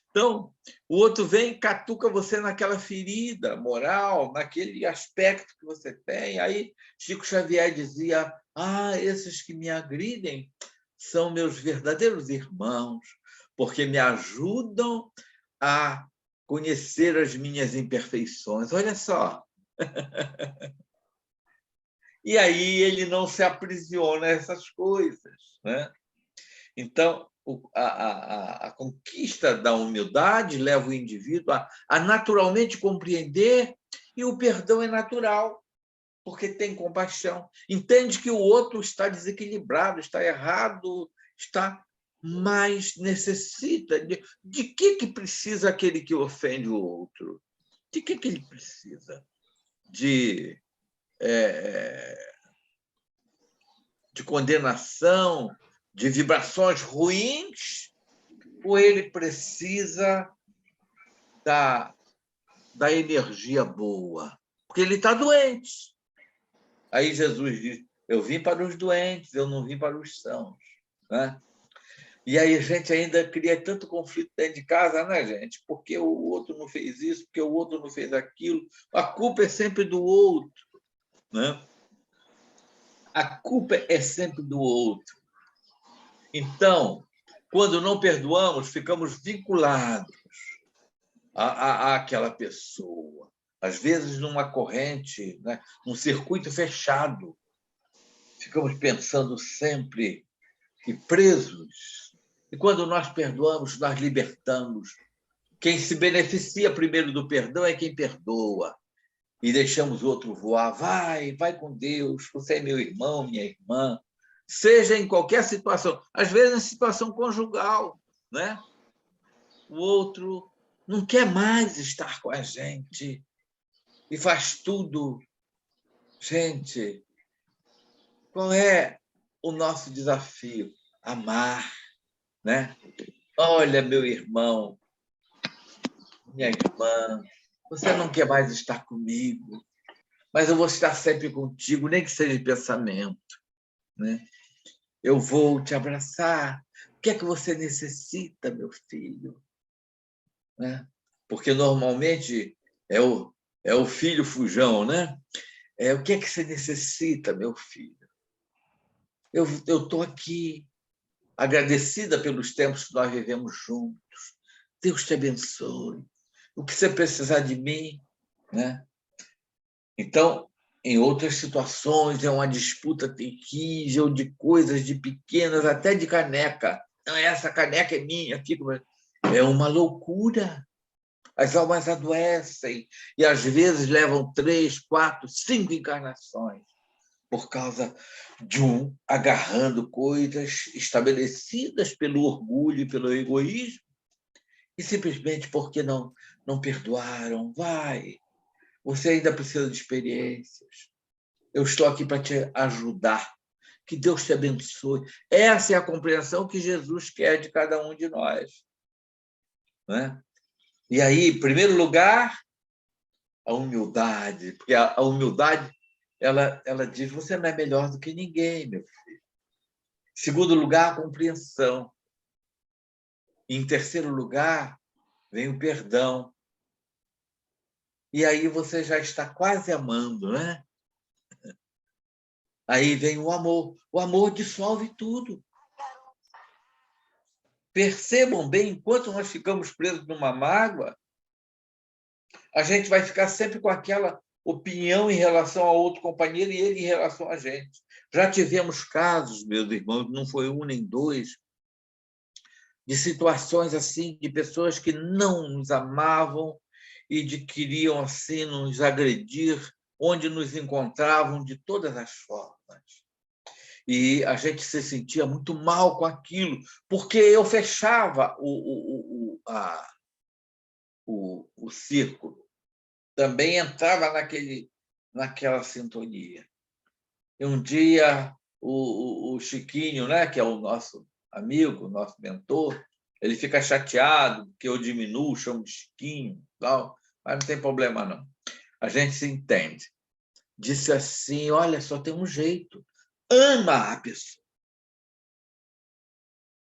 Então, o outro vem e catuca você naquela ferida moral, naquele aspecto que você tem. Aí Chico Xavier dizia, esses que me agridem são meus verdadeiros irmãos, porque me ajudam a conhecer as minhas imperfeições. Olha só. E aí ele não se aprisiona a essas coisas. Né? Então, a conquista da humildade leva o indivíduo a naturalmente compreender, e o perdão é natural, porque tem compaixão. Entende que o outro está desequilibrado, está errado, mas necessita. De que precisa aquele que ofende o outro? De que ele precisa? De condenação, de vibrações ruins, ou ele precisa da energia boa? Porque ele está doente. Aí Jesus diz, eu vim para os doentes, eu não vim para os sãos. Né? E aí a gente ainda cria tanto conflito dentro de casa, né, gente? Porque o outro não fez isso, porque o outro não fez aquilo. A culpa é sempre do outro. Né? A culpa é sempre do outro. Então, quando não perdoamos, ficamos vinculados àquela pessoa. Às vezes, numa corrente, né? Num circuito fechado. Ficamos pensando sempre e presos. E quando nós perdoamos, nós libertamos. Quem se beneficia primeiro do perdão é quem perdoa. E deixamos o outro voar. Vai com Deus, você é meu irmão, minha irmã. Seja em qualquer situação. Às vezes, em situação conjugal. Né? O outro não quer mais estar com a gente e faz tudo. Gente, qual é o nosso desafio? Amar. Né? Olha, meu irmão, minha irmã, você não quer mais estar comigo, mas eu vou estar sempre contigo, nem que seja de pensamento. Né? Eu vou te abraçar. O que é que você necessita, meu filho? Né? Porque normalmente é o filho fujão, né? O que é que você necessita, meu filho? Eu estou aqui, agradecida pelos tempos que nós vivemos juntos. Deus te abençoe. O que você precisar de mim, né? Então, em outras situações, é uma disputa terrível de coisas, de pequenas, até de caneca. Não, essa caneca é minha. É uma loucura. As almas adoecem e, às vezes, levam 3, 4, 5 encarnações por causa de agarrando coisas estabelecidas pelo orgulho e pelo egoísmo, e simplesmente porque não perdoaram. Você ainda precisa de experiências. Eu estou aqui para te ajudar. Que Deus te abençoe. Essa é a compreensão que Jesus quer de cada um de nós. Né? E aí, em primeiro lugar, a humildade. Porque a humildade, ela diz, você não é melhor do que ninguém, meu filho. Em segundo lugar, a compreensão. Em terceiro lugar, vem o perdão. E aí você já está quase amando, né? Aí vem o amor. O amor dissolve tudo. percebam bem, enquanto nós ficamos presos numa mágoa, a gente vai ficar sempre com aquela opinião em relação ao outro companheiro e ele em relação a gente. Já tivemos casos, meus irmãos, não foi um nem dois, de situações assim, de pessoas que não nos amavam e de queriam assim nos agredir onde nos encontravam de todas as formas. E a gente se sentia muito mal com aquilo, porque eu fechava o círculo, também entrava naquela sintonia. E um dia, o Chiquinho, né, que é o nosso amigo, nosso mentor, ele fica chateado que eu diminuo, chamo de Chiquinho, tal, mas não tem problema, não. A gente se entende. Disse assim, olha, só tem um jeito, ama a pessoa.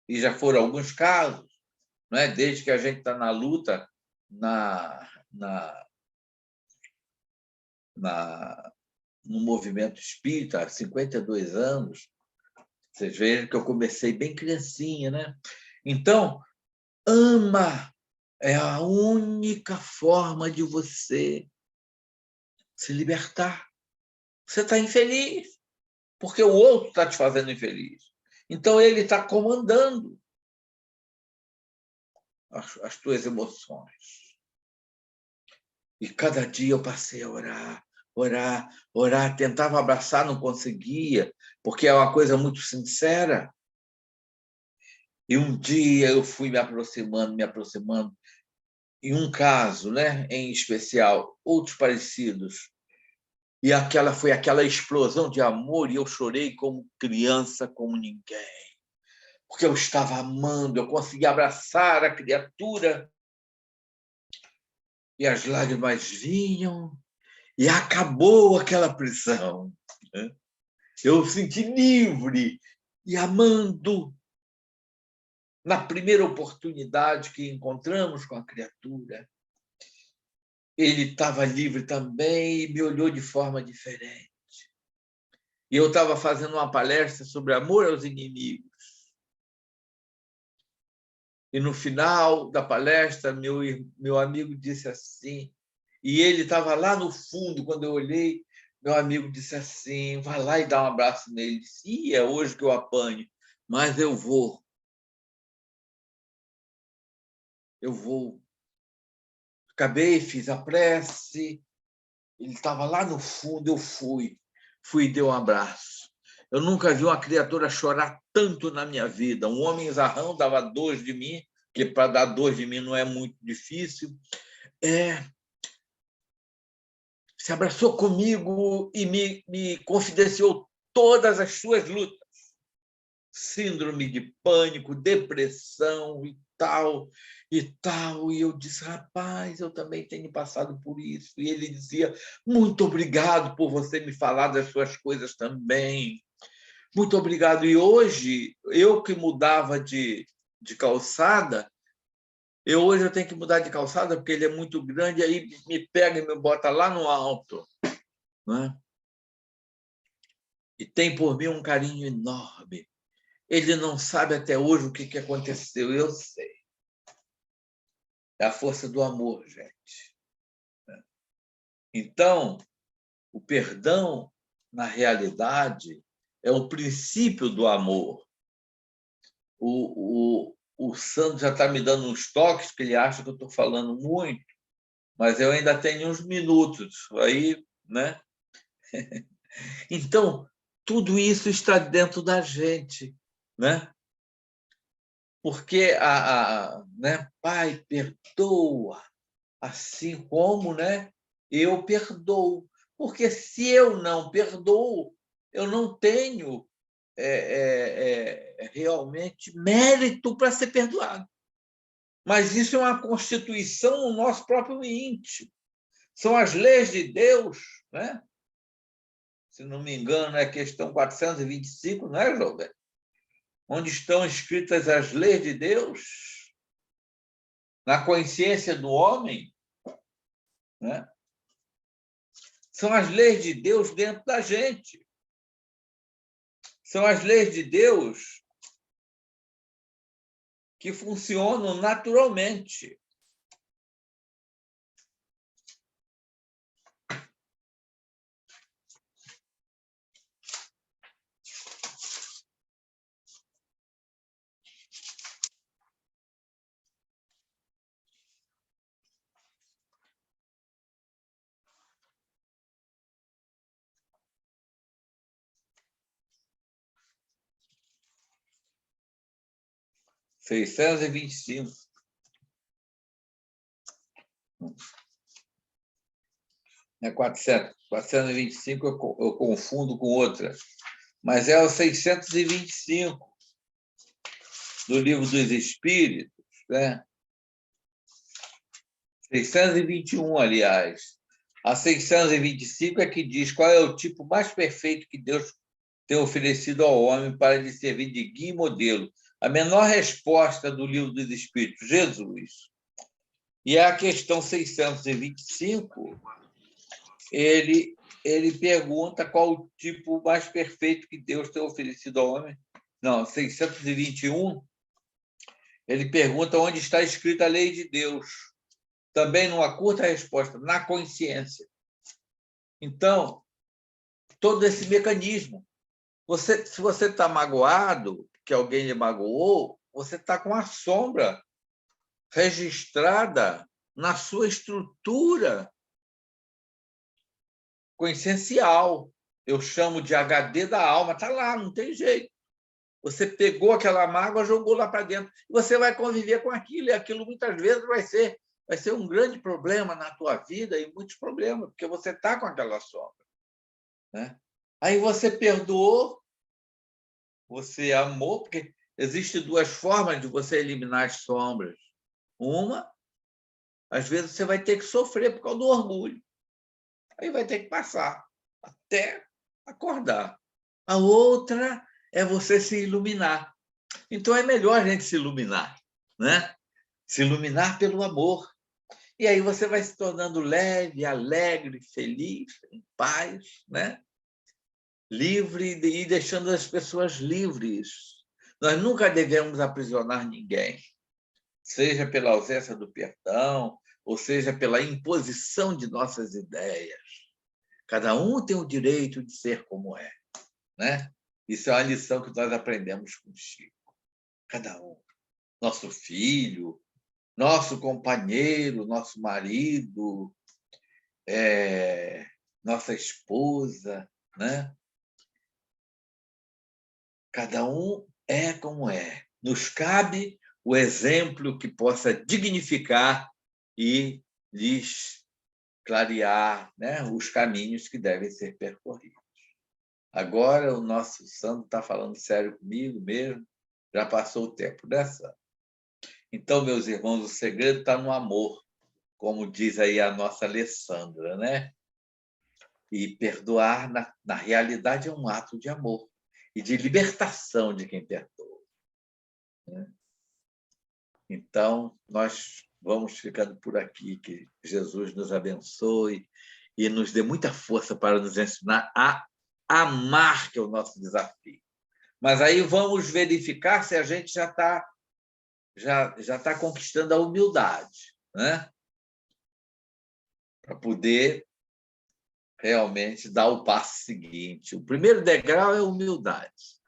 E já foram alguns casos, né? Desde que a gente está na luta, no movimento espírita, há 52 anos, vocês veem que eu comecei bem criancinha, né? Então, ama é a única forma de você se libertar. Você está infeliz, porque o outro está te fazendo infeliz. Então, ele está comandando as tuas emoções. E cada dia eu passei a orar, tentava abraçar, não conseguia, porque é uma coisa muito sincera. E um dia eu fui me aproximando, em um caso, né, em especial, outros parecidos, e foi aquela explosão de amor, e eu chorei como criança, como ninguém, porque eu estava amando, eu consegui abraçar a criatura, e as lágrimas vinham, e acabou aquela prisão. Eu me senti livre e amando. Na primeira oportunidade que encontramos com a criatura, ele estava livre também e me olhou de forma diferente. E eu estava fazendo uma palestra sobre amor aos inimigos. E no final da palestra, meu amigo disse assim, e ele estava lá no fundo, quando eu olhei, meu amigo disse assim, vai lá e dá um abraço nele. Ele disse, é hoje que eu apanho, mas eu vou. Eu vou. Acabei, fiz a prece, ele estava lá no fundo, eu fui e dei um abraço. Eu nunca vi uma criatura chorar tanto na minha vida. Um homem zarrão dava dor de mim, que para dar dor de mim não é muito difícil. Se abraçou comigo e me confidenciou todas as suas lutas. Síndrome de pânico, depressão e tal. E eu disse, rapaz, eu também tenho passado por isso. E ele dizia, muito obrigado por você me falar das suas coisas também. Muito obrigado. E hoje, eu que mudava de calçada, hoje eu tenho que mudar de calçada porque ele é muito grande, aí me pega e me bota lá no alto. Né? E tem por mim um carinho enorme. Ele não sabe até hoje o que aconteceu, eu sei. É a força do amor, gente. Então, o perdão, na realidade, é o princípio do amor. O Sandro já está me dando uns toques, que ele acha que eu estou falando muito, mas eu ainda tenho uns minutos. Aí, né? Então, tudo isso está dentro da gente, né? Porque né? Pai, perdoa, assim como, né? Eu perdoo. Porque se eu não perdoo, eu não tenho realmente mérito para ser perdoado. Mas isso é uma constituição no nosso próprio íntimo. São as leis de Deus, né? Se não me engano, é a questão 425, não é, João? Onde estão escritas as leis de Deus, na consciência do homem, né? São as leis de Deus dentro da gente. São as leis de Deus que funcionam naturalmente. R$ 625. É 400. 425 eu confundo com outra. Mas é o 625 do Livro dos Espíritos, né? 621, aliás. A 625 é que diz qual é o tipo mais perfeito que Deus tem oferecido ao homem para lhe servir de guia e modelo. A menor resposta do Livro dos Espíritos, Jesus. E a questão 625, ele pergunta qual o tipo mais perfeito que Deus tem oferecido ao homem. Não, 621, ele pergunta onde está escrita a lei de Deus. Também numa curta resposta, na consciência. Então, todo esse mecanismo. Se você está magoado, que alguém lhe magoou, você está com a sombra registrada na sua estrutura consciencial. Eu chamo de HD da alma, está lá, não tem jeito. Você pegou aquela mágoa, jogou lá para dentro. Você vai conviver com aquilo, e aquilo muitas vezes vai ser um grande problema na tua vida, e muitos problemas, porque você está com aquela sombra, né? Aí você perdoou, você amou, porque existem duas formas de você eliminar as sombras. Uma, às vezes você vai ter que sofrer por causa do orgulho. Aí vai ter que passar até acordar. A outra é você se iluminar. Então é melhor a gente se iluminar, né? Se iluminar pelo amor. E aí você vai se tornando leve, alegre, feliz, em paz, né? Livre e deixando as pessoas livres. Nós nunca devemos aprisionar ninguém, seja pela ausência do perdão, ou seja pela imposição de nossas ideias. Cada um tem o direito de ser como é, né? Isso é uma lição que nós aprendemos com o Chico. Cada um. Nosso filho, nosso companheiro, nosso marido, nossa esposa, né? Cada um é como é. Nos cabe o exemplo que possa dignificar e lhes clarear, né, os caminhos que devem ser percorridos. Agora o nosso santo está falando sério comigo mesmo, já passou o tempo dessa. Então, meus irmãos, o segredo está no amor, como diz aí a nossa Alessandra, né? E perdoar, na realidade, é um ato de amor e de libertação de quem perdoa, né? Então, nós vamos ficando por aqui. Que Jesus nos abençoe e nos dê muita força para nos ensinar a amar, que é o nosso desafio. Mas aí vamos verificar se a gente já está conquistando a humildade, né? Para poder realmente dar o passo seguinte. O primeiro degrau é a humildade.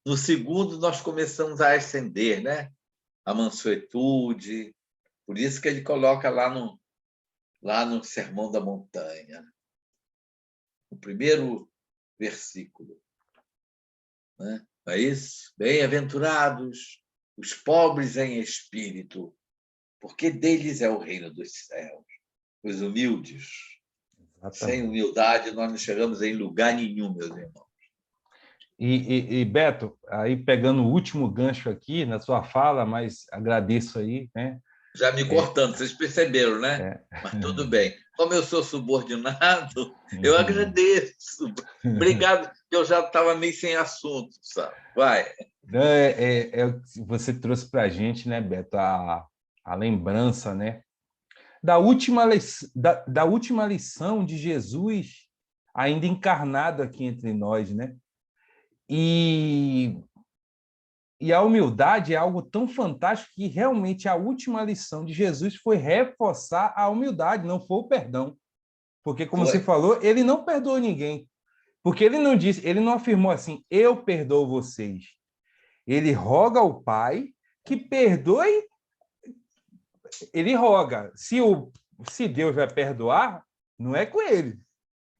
No segundo, nós começamos a ascender, né? A mansuetude. Por isso que ele coloca lá no Sermão da Montanha, o primeiro versículo, né? É isso? Bem-aventurados os pobres em espírito, porque deles é o reino dos céus. Os humildes. Exatamente. Sem humildade, nós não chegamos em lugar nenhum, meus irmãos. E Beto, aí pegando o último gancho aqui na sua fala, mas agradeço aí, né? Já me cortando, vocês perceberam, né? Mas tudo bem. Como eu sou subordinado, eu agradeço. Obrigado, eu já estava meio sem assunto, sabe? Vai. Você trouxe para a gente, né, Beto, a lembrança, né, da última lição de Jesus ainda encarnado aqui entre nós, né? E E a humildade é algo tão fantástico que realmente a última lição de Jesus foi reforçar a humildade, não foi o perdão. Porque, como você falou, ele não perdoou ninguém. Porque ele não disse, ele não afirmou assim, eu perdoo vocês. Ele roga ao Pai que perdoe, ele roga. Se Deus vai perdoar, não é com ele.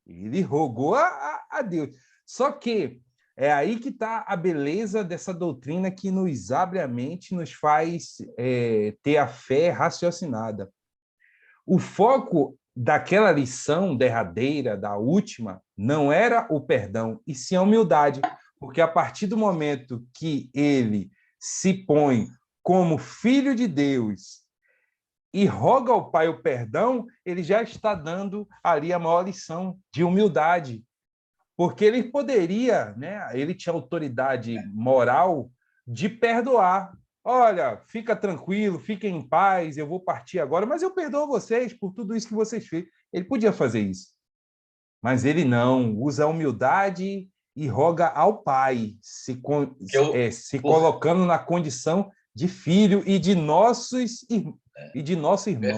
Ele rogou a Deus. Só que é aí que está a beleza dessa doutrina que nos abre a mente, nos faz ter a fé raciocinada. O foco daquela lição derradeira, da última, não era o perdão, e sim a humildade, porque a partir do momento que ele se põe como filho de Deus e roga ao Pai o perdão, ele já está dando ali a maior lição de humildade, porque ele poderia, né? Ele tinha autoridade moral de perdoar. Olha, fica tranquilo, fiquem em paz, eu vou partir agora, mas eu perdoo vocês por tudo isso que vocês fez. Ele podia fazer isso, mas ele não, usa a humildade e roga ao Pai, se colocando na condição de filho e de nosso irmão.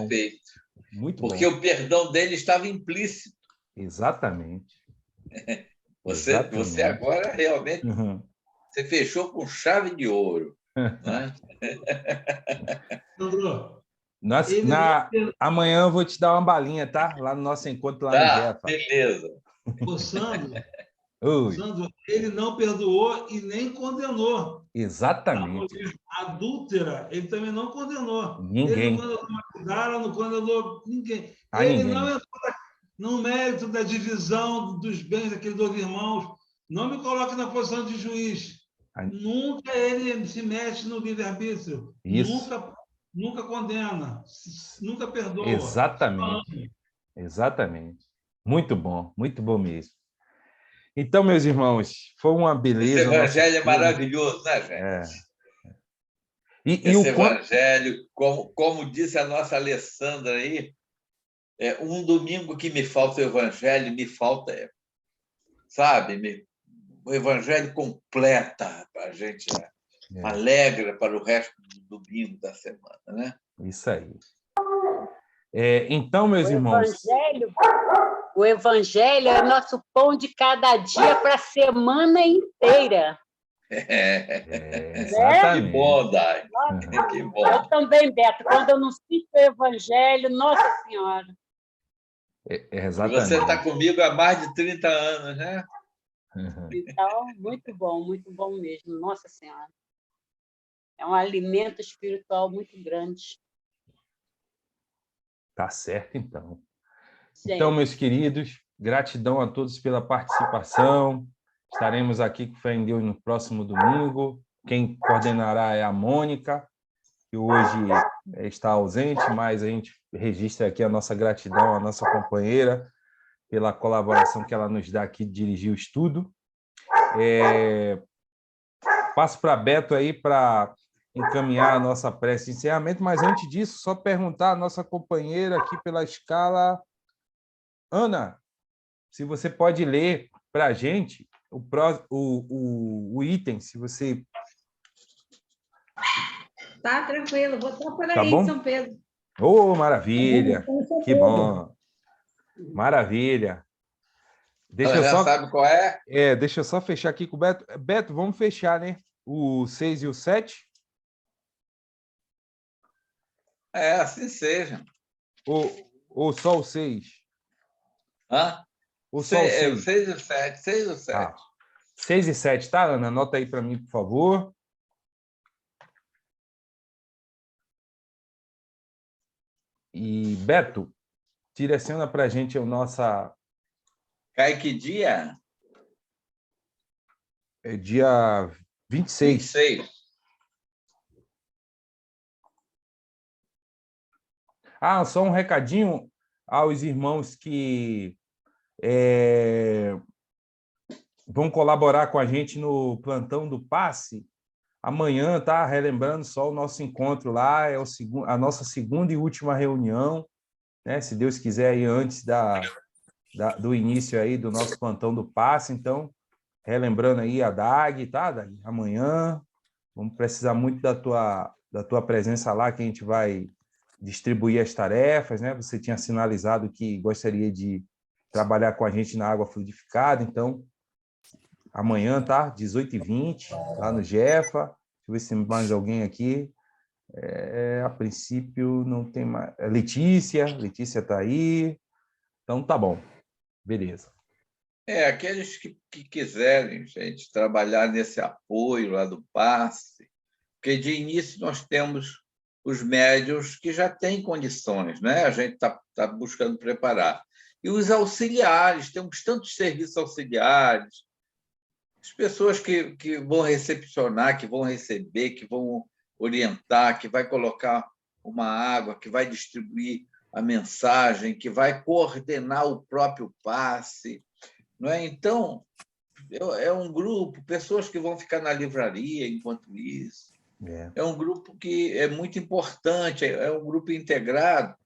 Perfeito. Muito porque bom. O perdão dele estava implícito. Exatamente. Você agora realmente você fechou com chave de ouro. Né? Sandro, amanhã eu vou te dar uma balinha, tá? Lá no nosso encontro lá no Jefa. Beleza. Ô, Sandro, ele não perdoou e nem condenou. Exatamente. A adúltera, ele também não condenou. Ninguém. Ele não condenou Magdala, não condenou ninguém. Ninguém. Não entrou no mérito da divisão dos bens daqueles dois irmãos. Não me coloque na posição de juiz. Nunca ele se mexe no livre-arbítrio. Nunca condena. Nunca perdoa. Exatamente. Muito bom mesmo. Então, meus irmãos, foi uma beleza. Esse evangelho é maravilhoso, né, gente? Esse evangelho, como disse a nossa Alessandra aí, um domingo que me falta o evangelho, me falta, sabe, o evangelho completa para a gente, alegra para o resto do domingo da semana, né? Isso aí. Então, meus irmãos... O evangelho é nosso pão de cada dia para a semana inteira. Exatamente. Que bom, Dai. Que bom. Eu também, Beto. Quando eu não cito o evangelho, Nossa Senhora. Exatamente. Você está comigo há mais de 30 anos, né? Então, muito bom mesmo. Nossa Senhora. É um alimento espiritual muito grande. Tá certo, então. Sim. Então, meus queridos, gratidão a todos pela participação. Estaremos aqui com Fé em Deus no próximo domingo. Quem coordenará é a Mônica, que hoje está ausente, mas a gente registra aqui a nossa gratidão à nossa companheira pela colaboração que ela nos dá aqui de dirigir o estudo. Passo para Beto aí para encaminhar a nossa prece de encerramento, mas antes disso, só perguntar à nossa companheira aqui pela escala... Ana, se você pode ler para a gente o item, se você... Tá tranquilo, vou estar por Tá aí, bom? São Pedro. Maravilha! Que bom! Maravilha! Ela já sabe qual é? Deixa eu só fechar aqui com o Beto. Beto, vamos fechar, né? O 6 e o 7? Assim seja. Ou só o 6? Hã? Ou só o 6? 6 e 7. 6 e 7. 6 e 7, tá, Ana? Anota aí para mim, por favor. E, Beto, direciona para a gente a nossa... Cai que dia? É dia 26. 26. Só um recadinho aos irmãos que vão colaborar com a gente no plantão do passe. Amanhã, tá? Relembrando só o nosso encontro lá, a nossa segunda e última reunião, né? Se Deus quiser, aí antes do início aí do nosso plantão do passe. Então, relembrando aí a DAG, tá? Amanhã, Vamos precisar muito da tua presença lá, que a gente vai distribuir as tarefas, né? Você tinha sinalizado que gostaria de trabalhar com a gente na água fluidificada, então, amanhã, tá? 18h20, lá no Jefa. Deixa eu ver se tem mais alguém aqui. A princípio, não tem mais... Letícia está aí. Então, tá bom. Beleza. Aqueles que quiserem, gente, trabalhar nesse apoio lá do passe, porque de início nós temos os médios que já têm condições, né? A gente está buscando preparar. E os auxiliares, temos tantos serviços auxiliares, as pessoas que vão recepcionar, que vão receber, que vão orientar, que vai colocar uma água, que vai distribuir a mensagem, que vai coordenar o próprio passe. Não é? Então, é um grupo, pessoas que vão ficar na livraria enquanto isso. É um grupo que é muito importante, é um grupo integrado.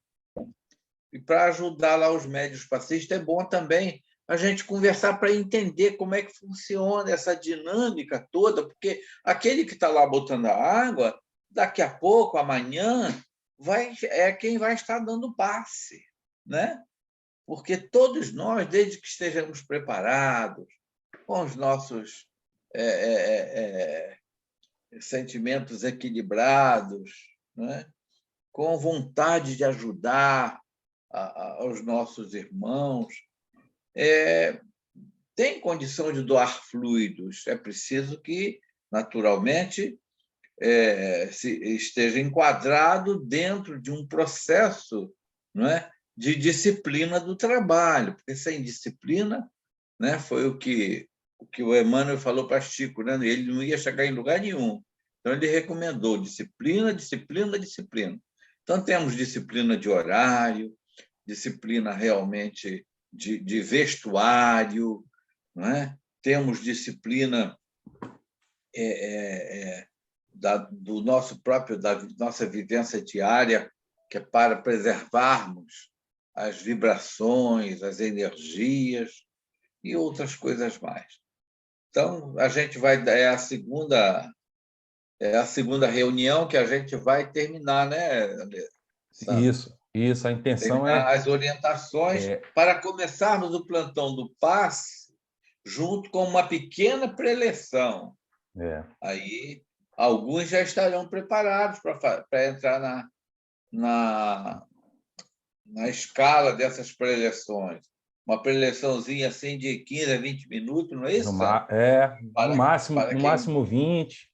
E para ajudar lá os médios passistas, é bom também a gente conversar para entender como é que funciona essa dinâmica toda, porque aquele que está lá botando a água, daqui a pouco, amanhã, é quem vai estar dando passe, né? Porque todos nós, desde que estejamos preparados, com os nossos sentimentos equilibrados, né? Com vontade de ajudar aos nossos irmãos, tem condição de doar fluidos. É preciso que, naturalmente, esteja enquadrado dentro de um processo, não é, de disciplina do trabalho, porque sem disciplina, né, foi o que o Emmanuel falou para Chico, né, ele não ia chegar em lugar nenhum. Então, ele recomendou disciplina, disciplina, disciplina. Então, temos disciplina de horário, disciplina realmente de vestuário, não é? Temos disciplina da nossa vivência diária, que é para preservarmos as vibrações, as energias e outras coisas mais. Então, a gente vai... É a segunda reunião que a gente vai terminar, né, André? Isso. A intenção terminar as orientações para começarmos o plantão do passe junto com uma pequena preleção. Aí, alguns já estarão preparados para entrar na escala dessas preleções. Uma preleçãozinha assim de 15 a 20 minutos, não é isso? No máximo 20.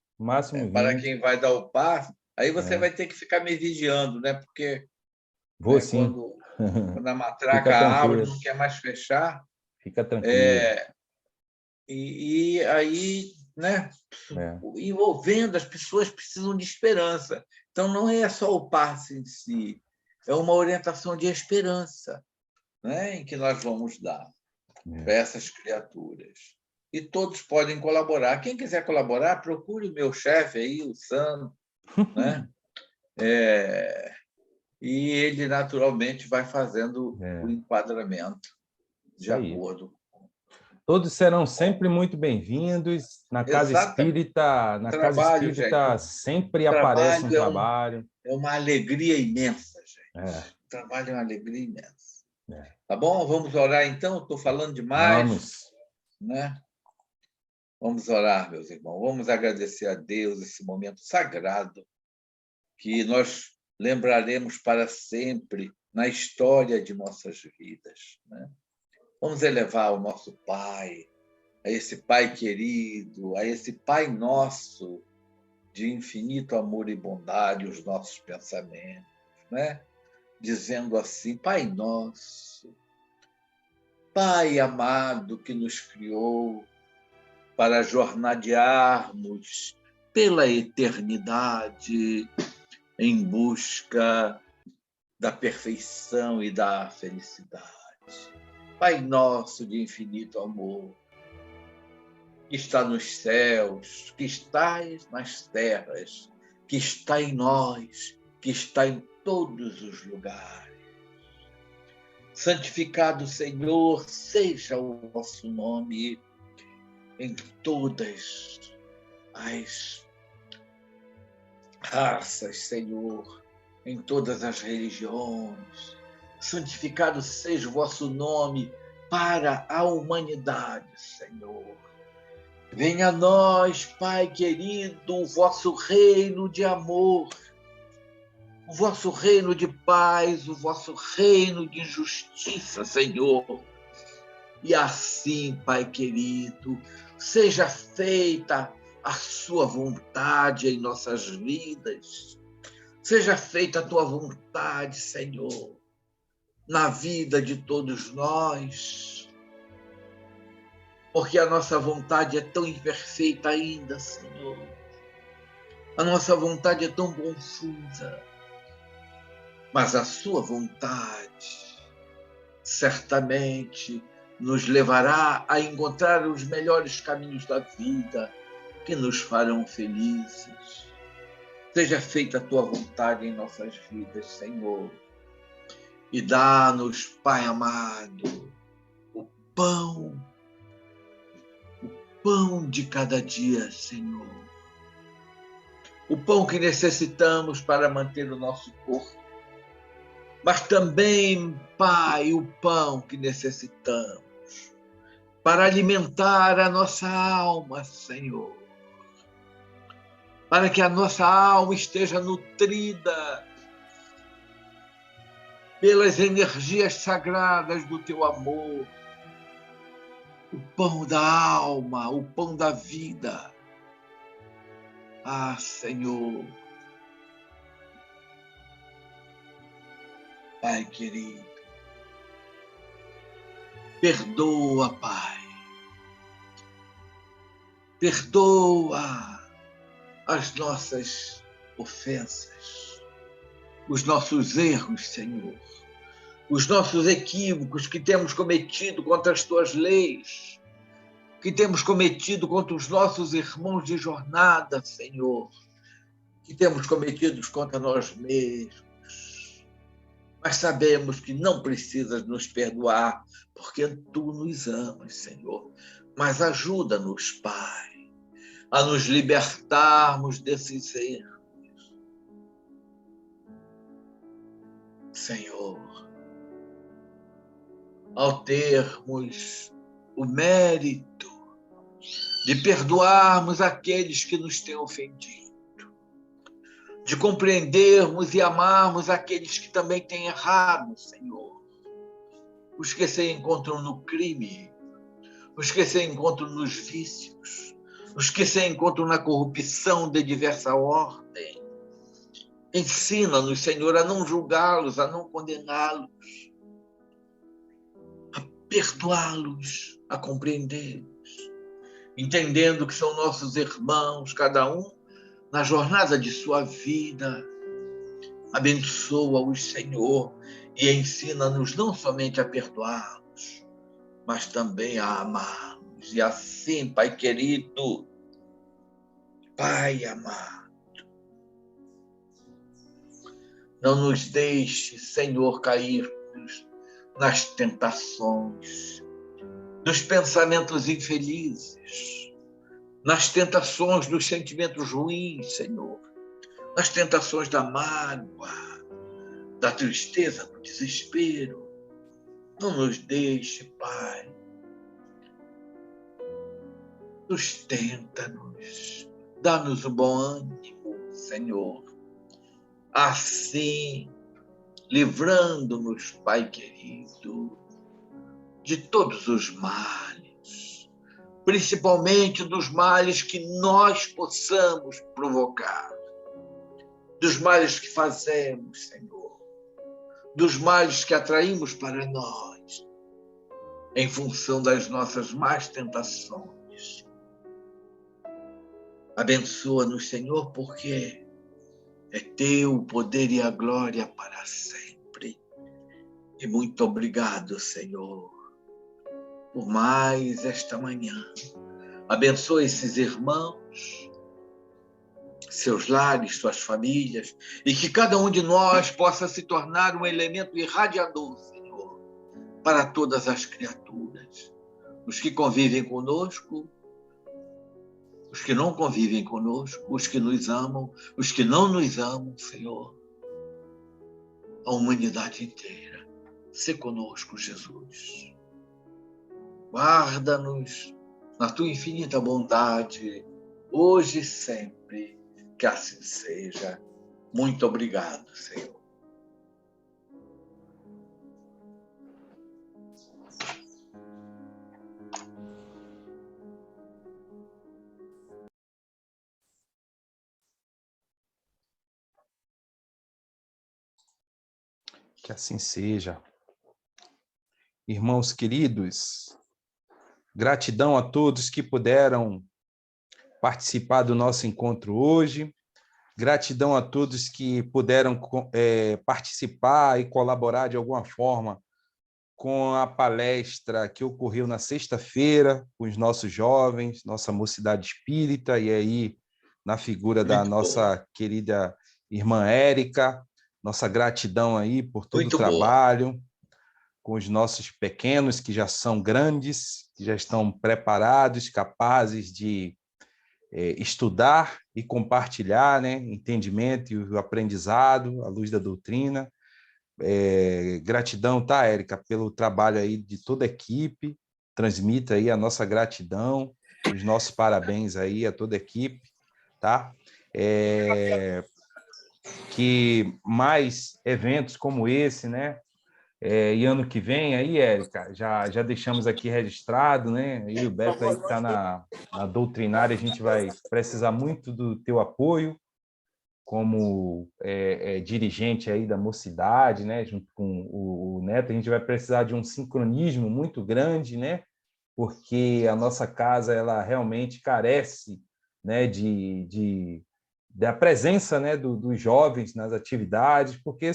Para quem vai dar o passe, aí você vai ter que ficar me vigiando, né? Porque quando a matraca abre, não quer mais fechar. Fica tranquilo. E aí, né? Envolvendo, as pessoas precisam de esperança. Então, não é só o passe em si, é uma orientação de esperança, né? Em que nós vamos dar para essas criaturas. E todos podem colaborar. Quem quiser colaborar, procure o meu chefe aí, o Sandro, né? E ele, naturalmente, vai fazendo o enquadramento de acordo. Todos serão sempre muito bem-vindos. Na Casa Espírita, gente, sempre aparece um trabalho. É uma alegria imensa, gente. O trabalho é uma alegria imensa. Tá bom? Vamos orar, então? Estou falando demais. Vamos. Né? Vamos orar, meus irmãos. Vamos agradecer a Deus esse momento sagrado que nós lembraremos para sempre na história de nossas vidas. Né? Vamos elevar ao nosso Pai, a esse Pai querido, a esse Pai nosso, de infinito amor e bondade, os nossos pensamentos, né? Dizendo assim: Pai nosso, Pai amado que nos criou para jornadearmos pela eternidade em busca da perfeição e da felicidade. Pai nosso de infinito amor, que está nos céus, que estás nas terras, que está em nós, que está em todos os lugares. Santificado, Senhor, seja o vosso nome em todas as raças, Senhor, em todas as religiões. Santificado seja o vosso nome para a humanidade, Senhor. Venha a nós, Pai querido, o vosso reino de amor, o vosso reino de paz, o vosso reino de justiça, Senhor. E assim, Pai querido, seja feita a sua vontade em nossas vidas. Seja feita a tua vontade, Senhor, na vida de todos nós. Porque a nossa vontade é tão imperfeita ainda, Senhor. A nossa vontade é tão confusa. Mas a sua vontade certamente nos levará a encontrar os melhores caminhos da vida que nos farão felizes. Seja feita a tua vontade em nossas vidas, Senhor. E dá-nos, Pai amado, o pão de cada dia, Senhor. O pão que necessitamos para manter o nosso corpo. Mas também, Pai, o pão que necessitamos para alimentar a nossa alma, Senhor. Para que a nossa alma esteja nutrida pelas energias sagradas do teu amor. O pão da alma, o pão da vida. Ah, Senhor. Pai querido, perdoa, Pai. Perdoa as nossas ofensas, os nossos erros, Senhor, os nossos equívocos que temos cometido contra as tuas leis, que temos cometido contra os nossos irmãos de jornada, Senhor, que temos cometido contra nós mesmos. Mas sabemos que não precisas nos perdoar, porque tu nos amas, Senhor. Mas ajuda-nos, Pai, a nos libertarmos desses erros. Senhor, ao termos o mérito de perdoarmos aqueles que nos têm ofendido, de compreendermos e amarmos aqueles que também têm errado, Senhor. Os que se encontram no crime, os que se encontram nos vícios, os que se encontram na corrupção de diversa ordem. Ensina-nos, Senhor, a não julgá-los, a não condená-los, a perdoá-los, a compreendê-los, entendendo que são nossos irmãos, cada um na jornada de sua vida. Abençoa-os, Senhor, e ensina-nos não somente a perdoá-los, mas também a amá-los. E assim, Pai querido, Pai amado, não nos deixe, Senhor, cairmos nas tentações, dos pensamentos infelizes, nas tentações dos sentimentos ruins, Senhor, nas tentações da mágoa, da tristeza, do desespero. Não nos deixe, Pai. Sustenta-nos, dá-nos um bom ânimo, Senhor. Assim, livrando-nos, Pai querido, de todos os males, principalmente dos males que nós possamos provocar, dos males que fazemos, Senhor, dos males que atraímos para nós, em função das nossas más tentações. Abençoa-nos, Senhor, porque é teu o poder e a glória para sempre. E muito obrigado, Senhor, por mais esta manhã. Abençoa esses irmãos, seus lares, suas famílias, e que cada um de nós possa se tornar um elemento irradiador, Senhor, para todas as criaturas. Os que convivem conosco, os que não convivem conosco, os que nos amam, os que não nos amam, Senhor, a humanidade inteira. Sê conosco, Jesus. Guarda-nos na tua infinita bondade, hoje e sempre, que assim seja. Muito obrigado, Senhor. Que assim seja. Irmãos queridos, gratidão a todos que puderam participar do nosso encontro hoje. Gratidão a todos que puderam participar e colaborar de alguma forma com a palestra que ocorreu na sexta-feira com os nossos jovens, nossa mocidade espírita, e aí na figura da nossa querida irmã Érica. Nossa gratidão aí por todo o trabalho, com os nossos pequenos, que já são grandes, que já estão preparados, capazes de estudar e compartilhar, né, entendimento e o aprendizado à luz da doutrina. Gratidão, tá, Érica, pelo trabalho aí de toda a equipe. Transmita aí a nossa gratidão, os nossos parabéns aí a toda a equipe, tá? Que mais eventos como esse, né? E ano que vem, aí, Érica, já deixamos aqui registrado, né? E o Beto aí que está na doutrinária, a gente vai precisar muito do teu apoio como dirigente aí da mocidade, né? Junto com o Neto, a gente vai precisar de um sincronismo muito grande, né? Porque a nossa casa, ela realmente carece, né, da presença, né, dos jovens nas atividades, porque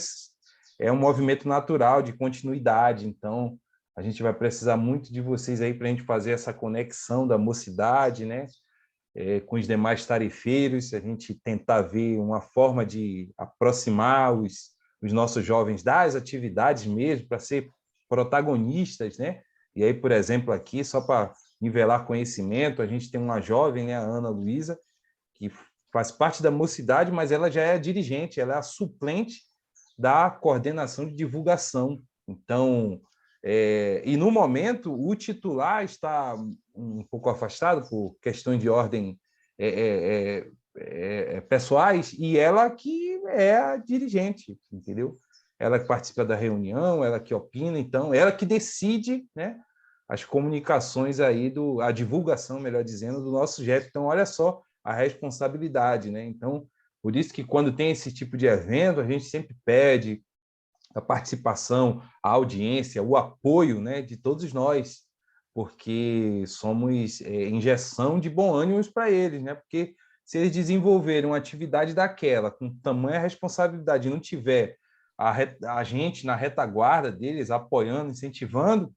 é um movimento natural de continuidade. Então, a gente vai precisar muito de vocês aí para a gente fazer essa conexão da mocidade, né, com os demais tarefeiros, a gente tentar ver uma forma de aproximar os nossos jovens das atividades mesmo, para ser protagonistas, né? E aí, por exemplo, aqui, só para nivelar conhecimento, a gente tem uma jovem, né, a Ana Luísa, que faz parte da mocidade, mas ela já é dirigente, ela é a suplente da coordenação de divulgação. Então, e no momento, o titular está um pouco afastado por questões de ordem pessoais, e ela que é a dirigente, entendeu? Ela que participa da reunião, ela que opina, então, ela que decide, né, as comunicações aí, a divulgação, melhor dizendo, do nosso GEP. Então, olha só a responsabilidade, né? Então, por isso que quando tem esse tipo de evento, a gente sempre pede a participação, a audiência, o apoio, né, de todos nós, porque somos injeção de bom ânimo para eles, né? Porque se eles desenvolverem uma atividade daquela, com tamanha responsabilidade, e não tiver a gente na retaguarda deles, apoiando, incentivando,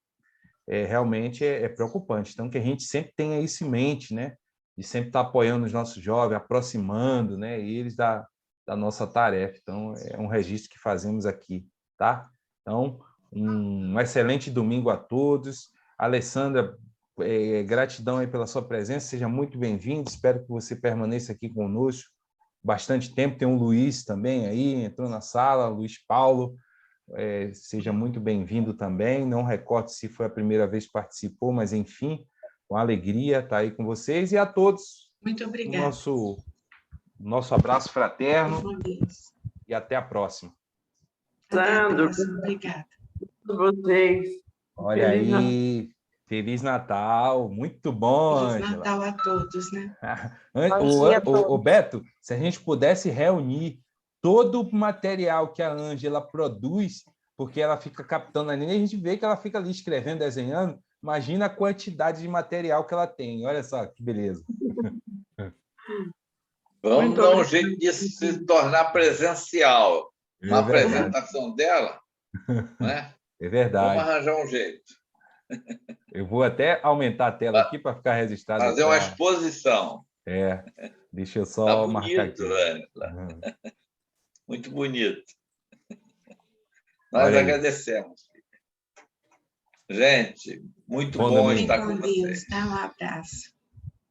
realmente é preocupante. Então, que a gente sempre tenha isso em mente, né? De sempre estar apoiando os nossos jovens, aproximando, né, eles da nossa tarefa. Então, é um registro que fazemos aqui, tá? Então, um excelente domingo a todos. Alessandra, gratidão aí pela sua presença, seja muito bem-vindo, espero que você permaneça aqui conosco bastante tempo. Tem o Luiz também aí, entrou na sala, Luiz Paulo, seja muito bem-vindo também. Não recordo se foi a primeira vez que participou, mas enfim, com alegria estar aí com vocês, e a todos. Muito obrigada. Nosso abraço fraterno e até a próxima. Sandro, obrigada. Vocês. Olha aí, Feliz Natal, muito bom, Feliz Ângela. Natal a todos, né? O Beto, se a gente pudesse reunir todo o material que a Ângela produz, porque ela fica captando ali, a gente vê que ela fica ali escrevendo, desenhando, imagina a quantidade de material que ela tem. Olha só que beleza. Vamos dar um jeito disso se tornar presencial. Uma apresentação dela, né? É verdade. Vamos arranjar um jeito. Eu vou até aumentar a tela aqui para ficar registrado. Fazer uma exposição. Deixa eu só tá marcar bonito, aqui. Muito bonito. Nós agradecemos. Gente, muito bom estar com vocês. Tá, um abraço.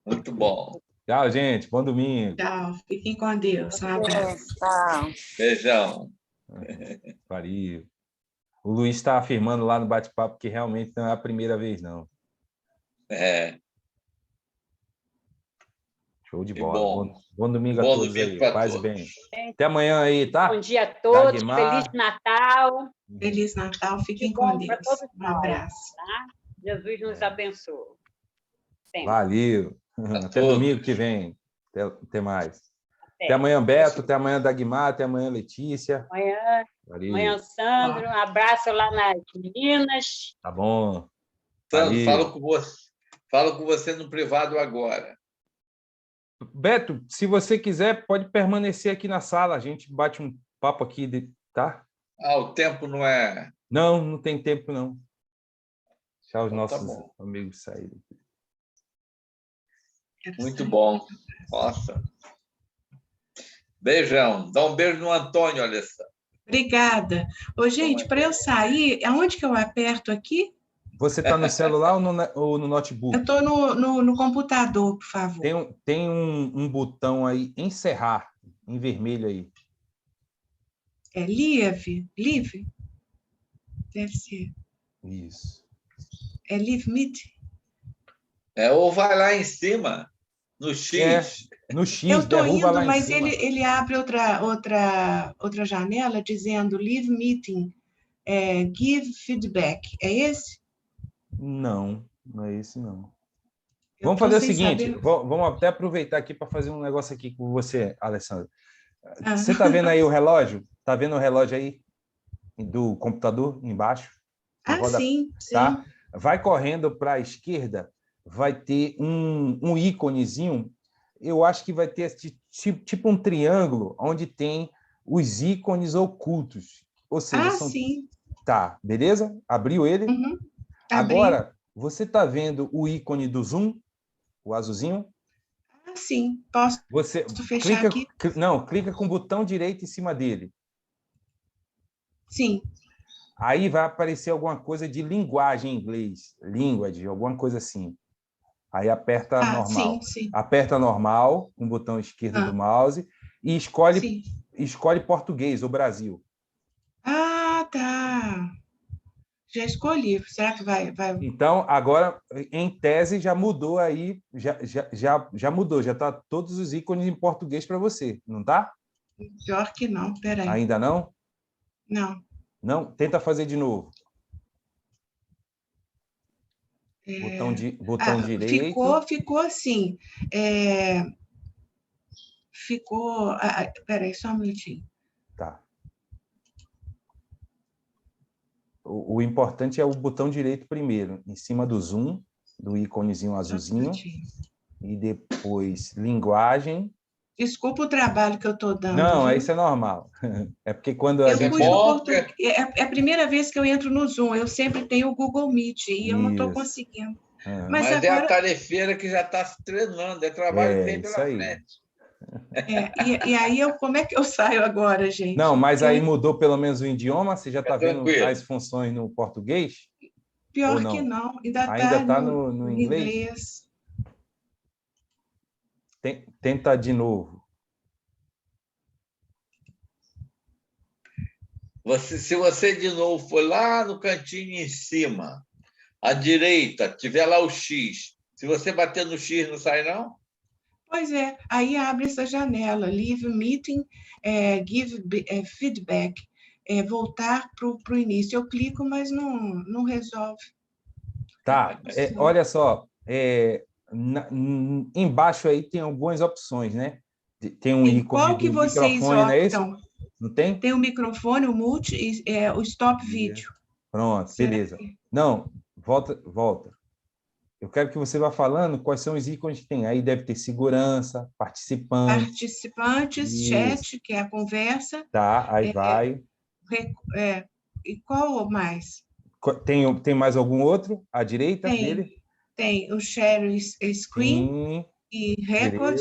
Muito bom. Tchau, gente. Bom domingo. Tchau. Fiquem com Deus. Um abraço. Tchau. Beijão. Valeu. O Luiz está afirmando lá no bate-papo que realmente não é a primeira vez, não. É. Show de Que bola. bom. Bom domingo a Bom todos domingo aí. pra Paz e todos. bem. Até amanhã aí, tá? Bom dia a todos, Dagmar. Feliz Natal. Feliz Natal. Fiquem Que com bom para Deus. todos Um nós, abraço. tá? Jesus nos abençoe. Sempre. Valeu. Até todos. domingo que vem. Até mais. Até. Até amanhã, Beto. Até amanhã, Dagmar. Até amanhã, Letícia. Amanhã, Valeu. Sandro. Um abraço lá nas meninas. Tá bom. Sandro, Valeu. falo com você no privado agora. Beto, se você quiser, pode permanecer aqui na sala. A gente bate um papo aqui, tá? O tempo não é... Não, não tem tempo, não. Deixar os Então, tá nossos bom. amigos saírem. Muito bom. Nossa. Beijão. Dá um beijo no Antônio, Alessandro. Obrigada. Ô, gente, para eu sair, aonde que eu aperto aqui? Você está no celular ou no notebook? Eu estou no computador, por favor. Tem um botão aí, encerrar, em vermelho aí. É Live? Live? Deve ser. Isso. É Live Meeting? Ou vai lá em cima, no X. No X, eu estou derruba indo, lá em mas cima. ele abre outra janela dizendo Live Meeting, Give Feedback. É esse? Não é esse, não. Eu Vamos tô fazer o sem seguinte, saber. vamos até aproveitar aqui para fazer um negócio aqui com você, Alessandra. Você está vendo aí o relógio? Está vendo o relógio aí do computador embaixo? Sim, tá? sim. Vai correndo para a esquerda, vai ter um íconezinho, eu acho que vai ter tipo um triângulo, onde tem os ícones ocultos. Ou seja, Sim. Tá, beleza? Abriu ele? Uhum. Agora, você está vendo o ícone do Zoom, o azulzinho? Sim. Posso fechar aqui? Clica com o botão direito em cima dele. Sim. Aí vai aparecer alguma coisa de linguagem em inglês, language, alguma coisa assim. Aí aperta normal. Sim. Aperta normal, com o botão esquerdo do mouse, e escolhe português, ou Brasil. Tá. Já escolhi. Será que vai... Então, agora, em tese, já mudou aí, já mudou, já está todos os ícones em português para você, não tá? Pior que não, peraí. Ainda não? Não. Não? Tenta fazer de novo. Botão direito. Ficou assim. Ficou... peraí, só um minutinho. Tá. O importante é o botão direito primeiro, em cima do zoom, do íconezinho azulzinho, e depois linguagem. Desculpa o trabalho que eu estou dando. Não, viu? isso é normal. É porque quando eu pus no português. É a primeira vez que eu entro no Zoom. Eu sempre tenho o Google Meet e eu não estou conseguindo. Mas agora... é a tarefeira que já está se treinando, é trabalho que vem pela frente. E aí, como é que eu saio agora, gente? Não, mas aí mudou pelo menos o idioma? Você já está vendo tranquilo. as funções no português? Pior que não. Ainda está no inglês? Tenta de novo. Se você de novo for lá no cantinho em cima, à direita, tiver lá o X. Se você bater no X, não sai, não? Pois é, aí abre essa janela, Live Meeting, Give Feedback, voltar para o início. Eu clico, mas não resolve. Tá, olha só, embaixo aí tem algumas opções, né? Tem um ícone qual que do vocês microfone, não é isso? Não tem? Tem o microfone, o multi, o stop vídeo. Pronto, beleza. Não, volta. Eu quero que você vá falando quais são os ícones que tem. Aí deve ter segurança, participantes, chat, que é a conversa. Tá, aí vai. E qual mais? Tem mais algum outro à direita dele? Tem o share screen, e record,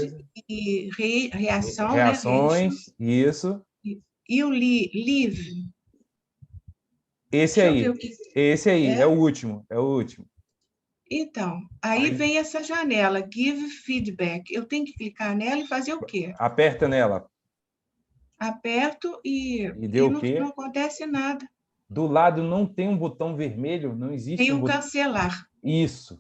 e reações, né? isso. E o live. Esse aí é o último, Então, aí vem essa janela, Give Feedback. Eu tenho que clicar nela e fazer o quê? Aperta nela. Aperto e deu o quê? não acontece nada. Do lado não tem um botão vermelho, não existe Tem um o botão. cancelar. Isso.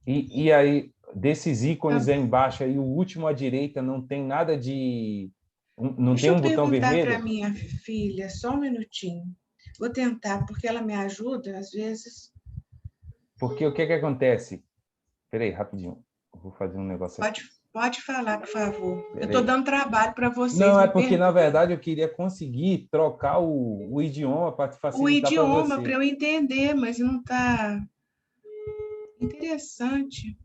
E aí, desses ícones aí embaixo, aí, o último à direita, não tem nada de... Não tem um botão vermelho? Deixa eu perguntar para minha filha, só um minutinho. Vou tentar, porque ela me ajuda, às vezes. Porque o que acontece? Espera aí, rapidinho. Eu vou fazer um negócio aqui. Pode falar, por favor. Pera eu estou aí. dando trabalho para vocês. Não, é porque, na verdade, eu queria conseguir trocar o idioma para facilitar para você. O idioma, para eu entender, mas não está... Interessante.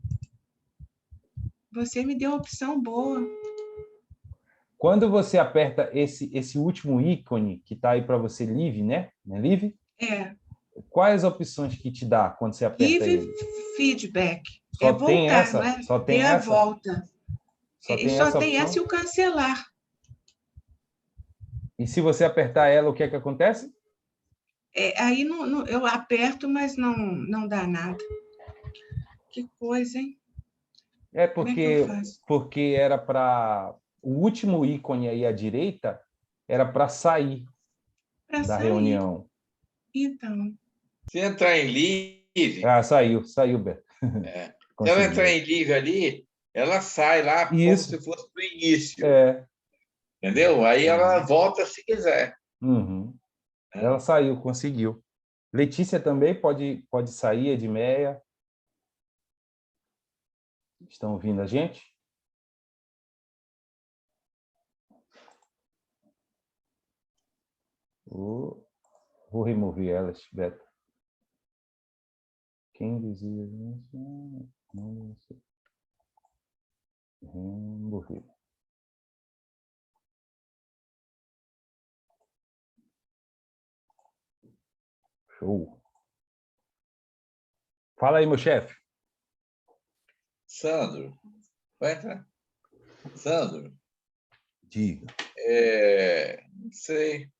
Você me deu uma opção boa. Quando você aperta esse último ícone que está aí para você, Live, né? Não é Live? É. Quais opções que te dá quando você aperta Give ele? feedback. Só voltar, tem essa? não é? Só tem Dê a essa? volta. Só tem Só essa tem opção? essa e o cancelar. E se você apertar ela, o que é que acontece? Aí eu aperto, mas não dá nada. Que coisa, hein? É Como é que eu faço? porque era para... O último ícone aí à direita era para sair da reunião. Então. Se entrar em Live... Saiu, Beto. Se ela entrar em Live ali, ela sai lá como se fosse do início. Entendeu? Aí ela volta se quiser. Uhum. Ela saiu, conseguiu. Letícia também pode sair, Edmeia. Estão ouvindo a gente? Vou remover elas, Beto. Quem dizia isso? Não sei. Remover. Show. Fala aí, meu chefe. Sandro, vai entrar. Sandro. Diga. Não sei,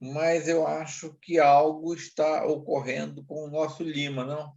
mas eu acho que algo está ocorrendo com o nosso Lima, não?